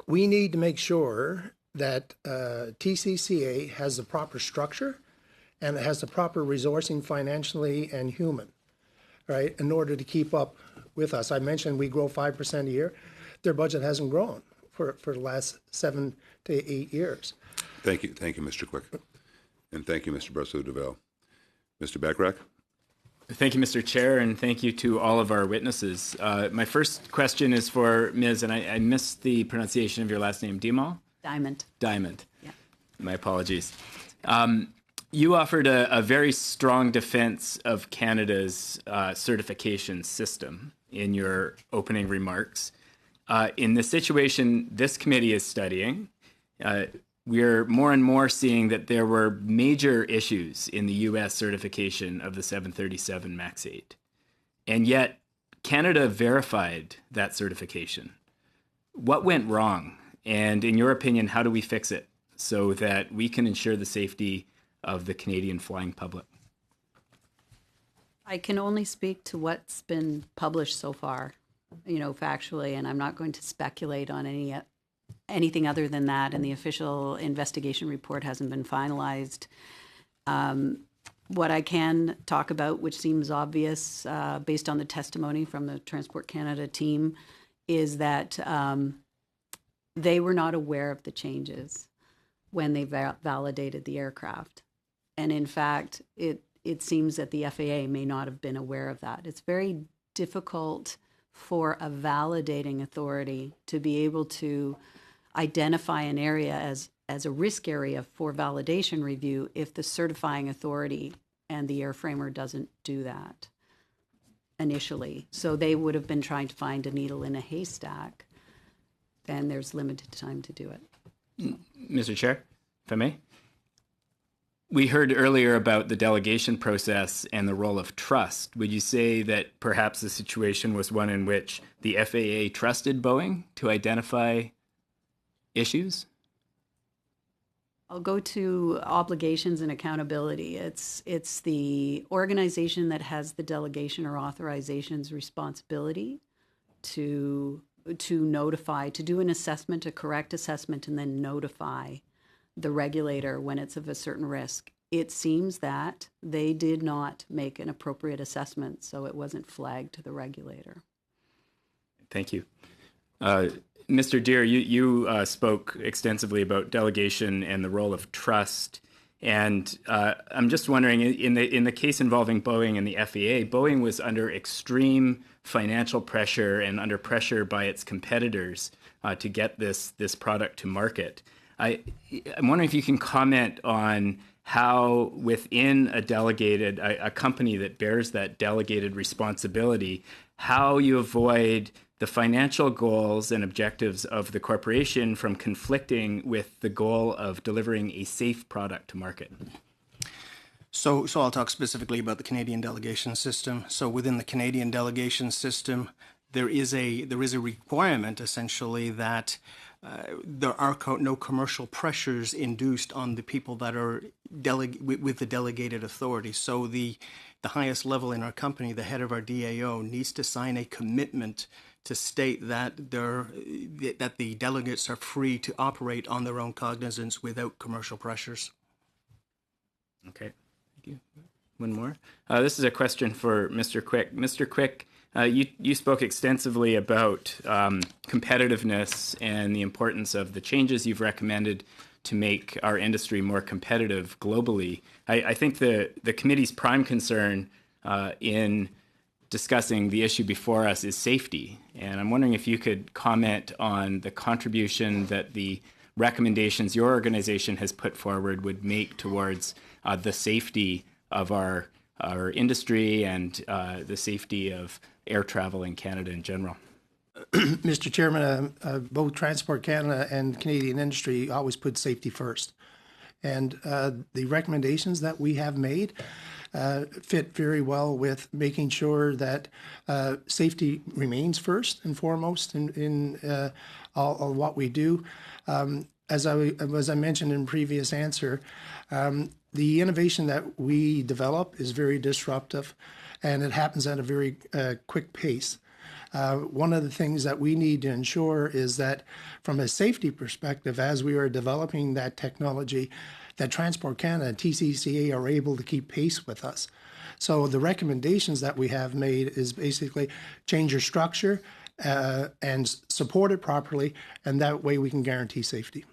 We need to make sure that TCCA has the proper structure and it has the proper resourcing financially and human, right, in order to keep up with us. I mentioned we grow 5% a year. Their budget hasn't grown for the last 7 to 8 years. Thank you, Mr. Quick, and thank you, Mr. Brosseau-Duval. Mr. Bachrach? Thank you, Mr. Chair, and thank you to all of our witnesses. My first question is for Ms., and I missed the pronunciation of your last name, Dimal? Diamond. Diamond. Yeah. My apologies. You offered a very strong defense of Canada's certification system in your opening remarks. in the situation this committee is studying, we're more and more seeing that there were major issues in the U.S. certification of the 737 MAX 8. And yet, Canada verified that certification. What went wrong? And in your opinion, how do we fix it so that we can ensure the safety of the Canadian flying public? I can only speak to what's been published so far, factually, and I'm not going to speculate on anything other than that, and the official investigation report hasn't been finalized. What I can talk about, which seems obvious based on the testimony from the Transport Canada team, is that they were not aware of the changes when they validated the aircraft. And in fact, it seems that the FAA may not have been aware of that. It's very difficult for a validating authority to be able to identify an area as a risk area for validation review if the certifying authority and the airframer doesn't do that initially. So they would have been trying to find a needle in a haystack, and there's limited time to do it. Mr. Chair, if I may. We heard earlier about the delegation process and the role of trust. Would you say that perhaps the situation was one in which the FAA trusted Boeing to identify issues? I'll go to obligations and accountability. It's the organization that has the delegation or authorization's responsibility to notify, to do an assessment, a correct assessment, and then notify the regulator when it's of a certain risk. It seems that they did not make an appropriate assessment, so it wasn't flagged to the regulator. Thank you. Mr. Deere, you spoke extensively about delegation and the role of trust. And I'm just wondering, in the case involving Boeing and the FAA, Boeing was under extreme financial pressure and under pressure by its competitors to get this product to market. I'm wondering if you can comment on how within a company that bears that delegated responsibility, how you avoid the financial goals and objectives of the corporation from conflicting with the goal of delivering a safe product to market. So I'll talk specifically about the Canadian delegation system. So within the Canadian delegation system, there is a requirement essentially that there are no commercial pressures induced on the people that are with the delegated authority. So the highest level in our company, the head of our DAO, needs to sign a commitment to state that the delegates are free to operate on their own cognizance without commercial pressures. Okay, thank you. One more. This is a question for Mr. Quick. Mr. Quick, you spoke extensively about competitiveness and the importance of the changes you've recommended to make our industry more competitive globally. I think the committee's prime concern in discussing the issue before us is safety. And I'm wondering if you could comment on the contribution that the recommendations your organization has put forward would make towards the safety of our industry and the safety of air travel in Canada in general. Mr. Chairman, both Transport Canada and Canadian industry always put safety first. And the recommendations that we have made fit very well with making sure that safety remains first and foremost in all what we do. As I mentioned in previous answer, the innovation that we develop is very disruptive, and it happens at a very quick pace. One of the things that we need to ensure is that from a safety perspective, as we are developing that technology, that Transport Canada and TCCA are able to keep pace with us. So the recommendations that we have made is basically change your structure and support it properly, and that way we can guarantee safety.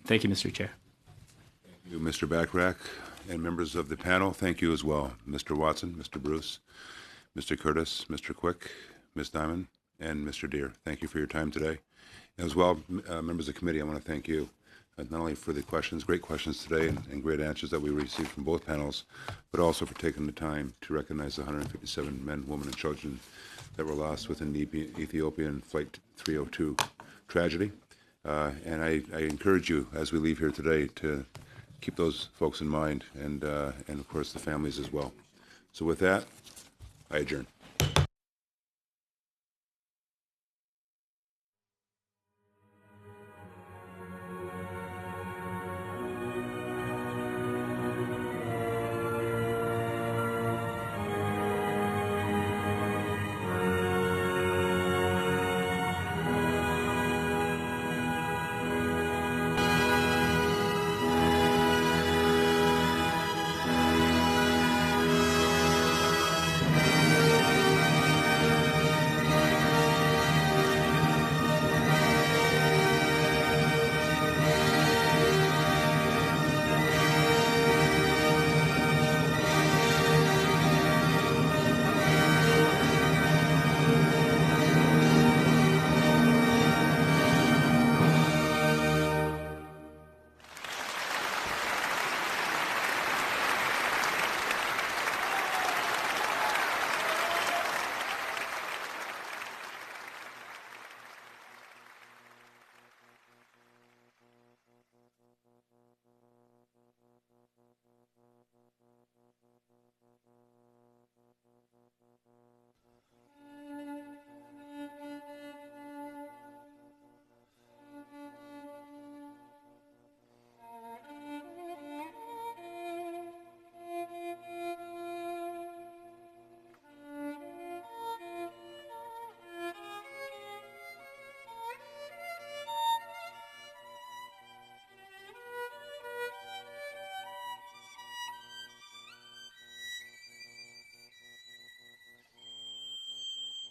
Thank you, Mr. Chair. Thank you, Mr. Bachrach, and members of the panel. Thank you as well, Mr. Watson, Mr. Bruce, Mr. Curtis, Mr. Quick, Ms. Diamond, and Mr. Deere. Thank you for your time today. As well, members of the committee, I want to thank you not only for the questions, great questions today, and great answers that we received from both panels, but also for taking the time to recognize the 157 men, women, and children that were lost within the Ethiopian Flight 302 tragedy. And I encourage you, as we leave here today, to keep those folks in mind, and of course the families as well. So with that, I adjourn.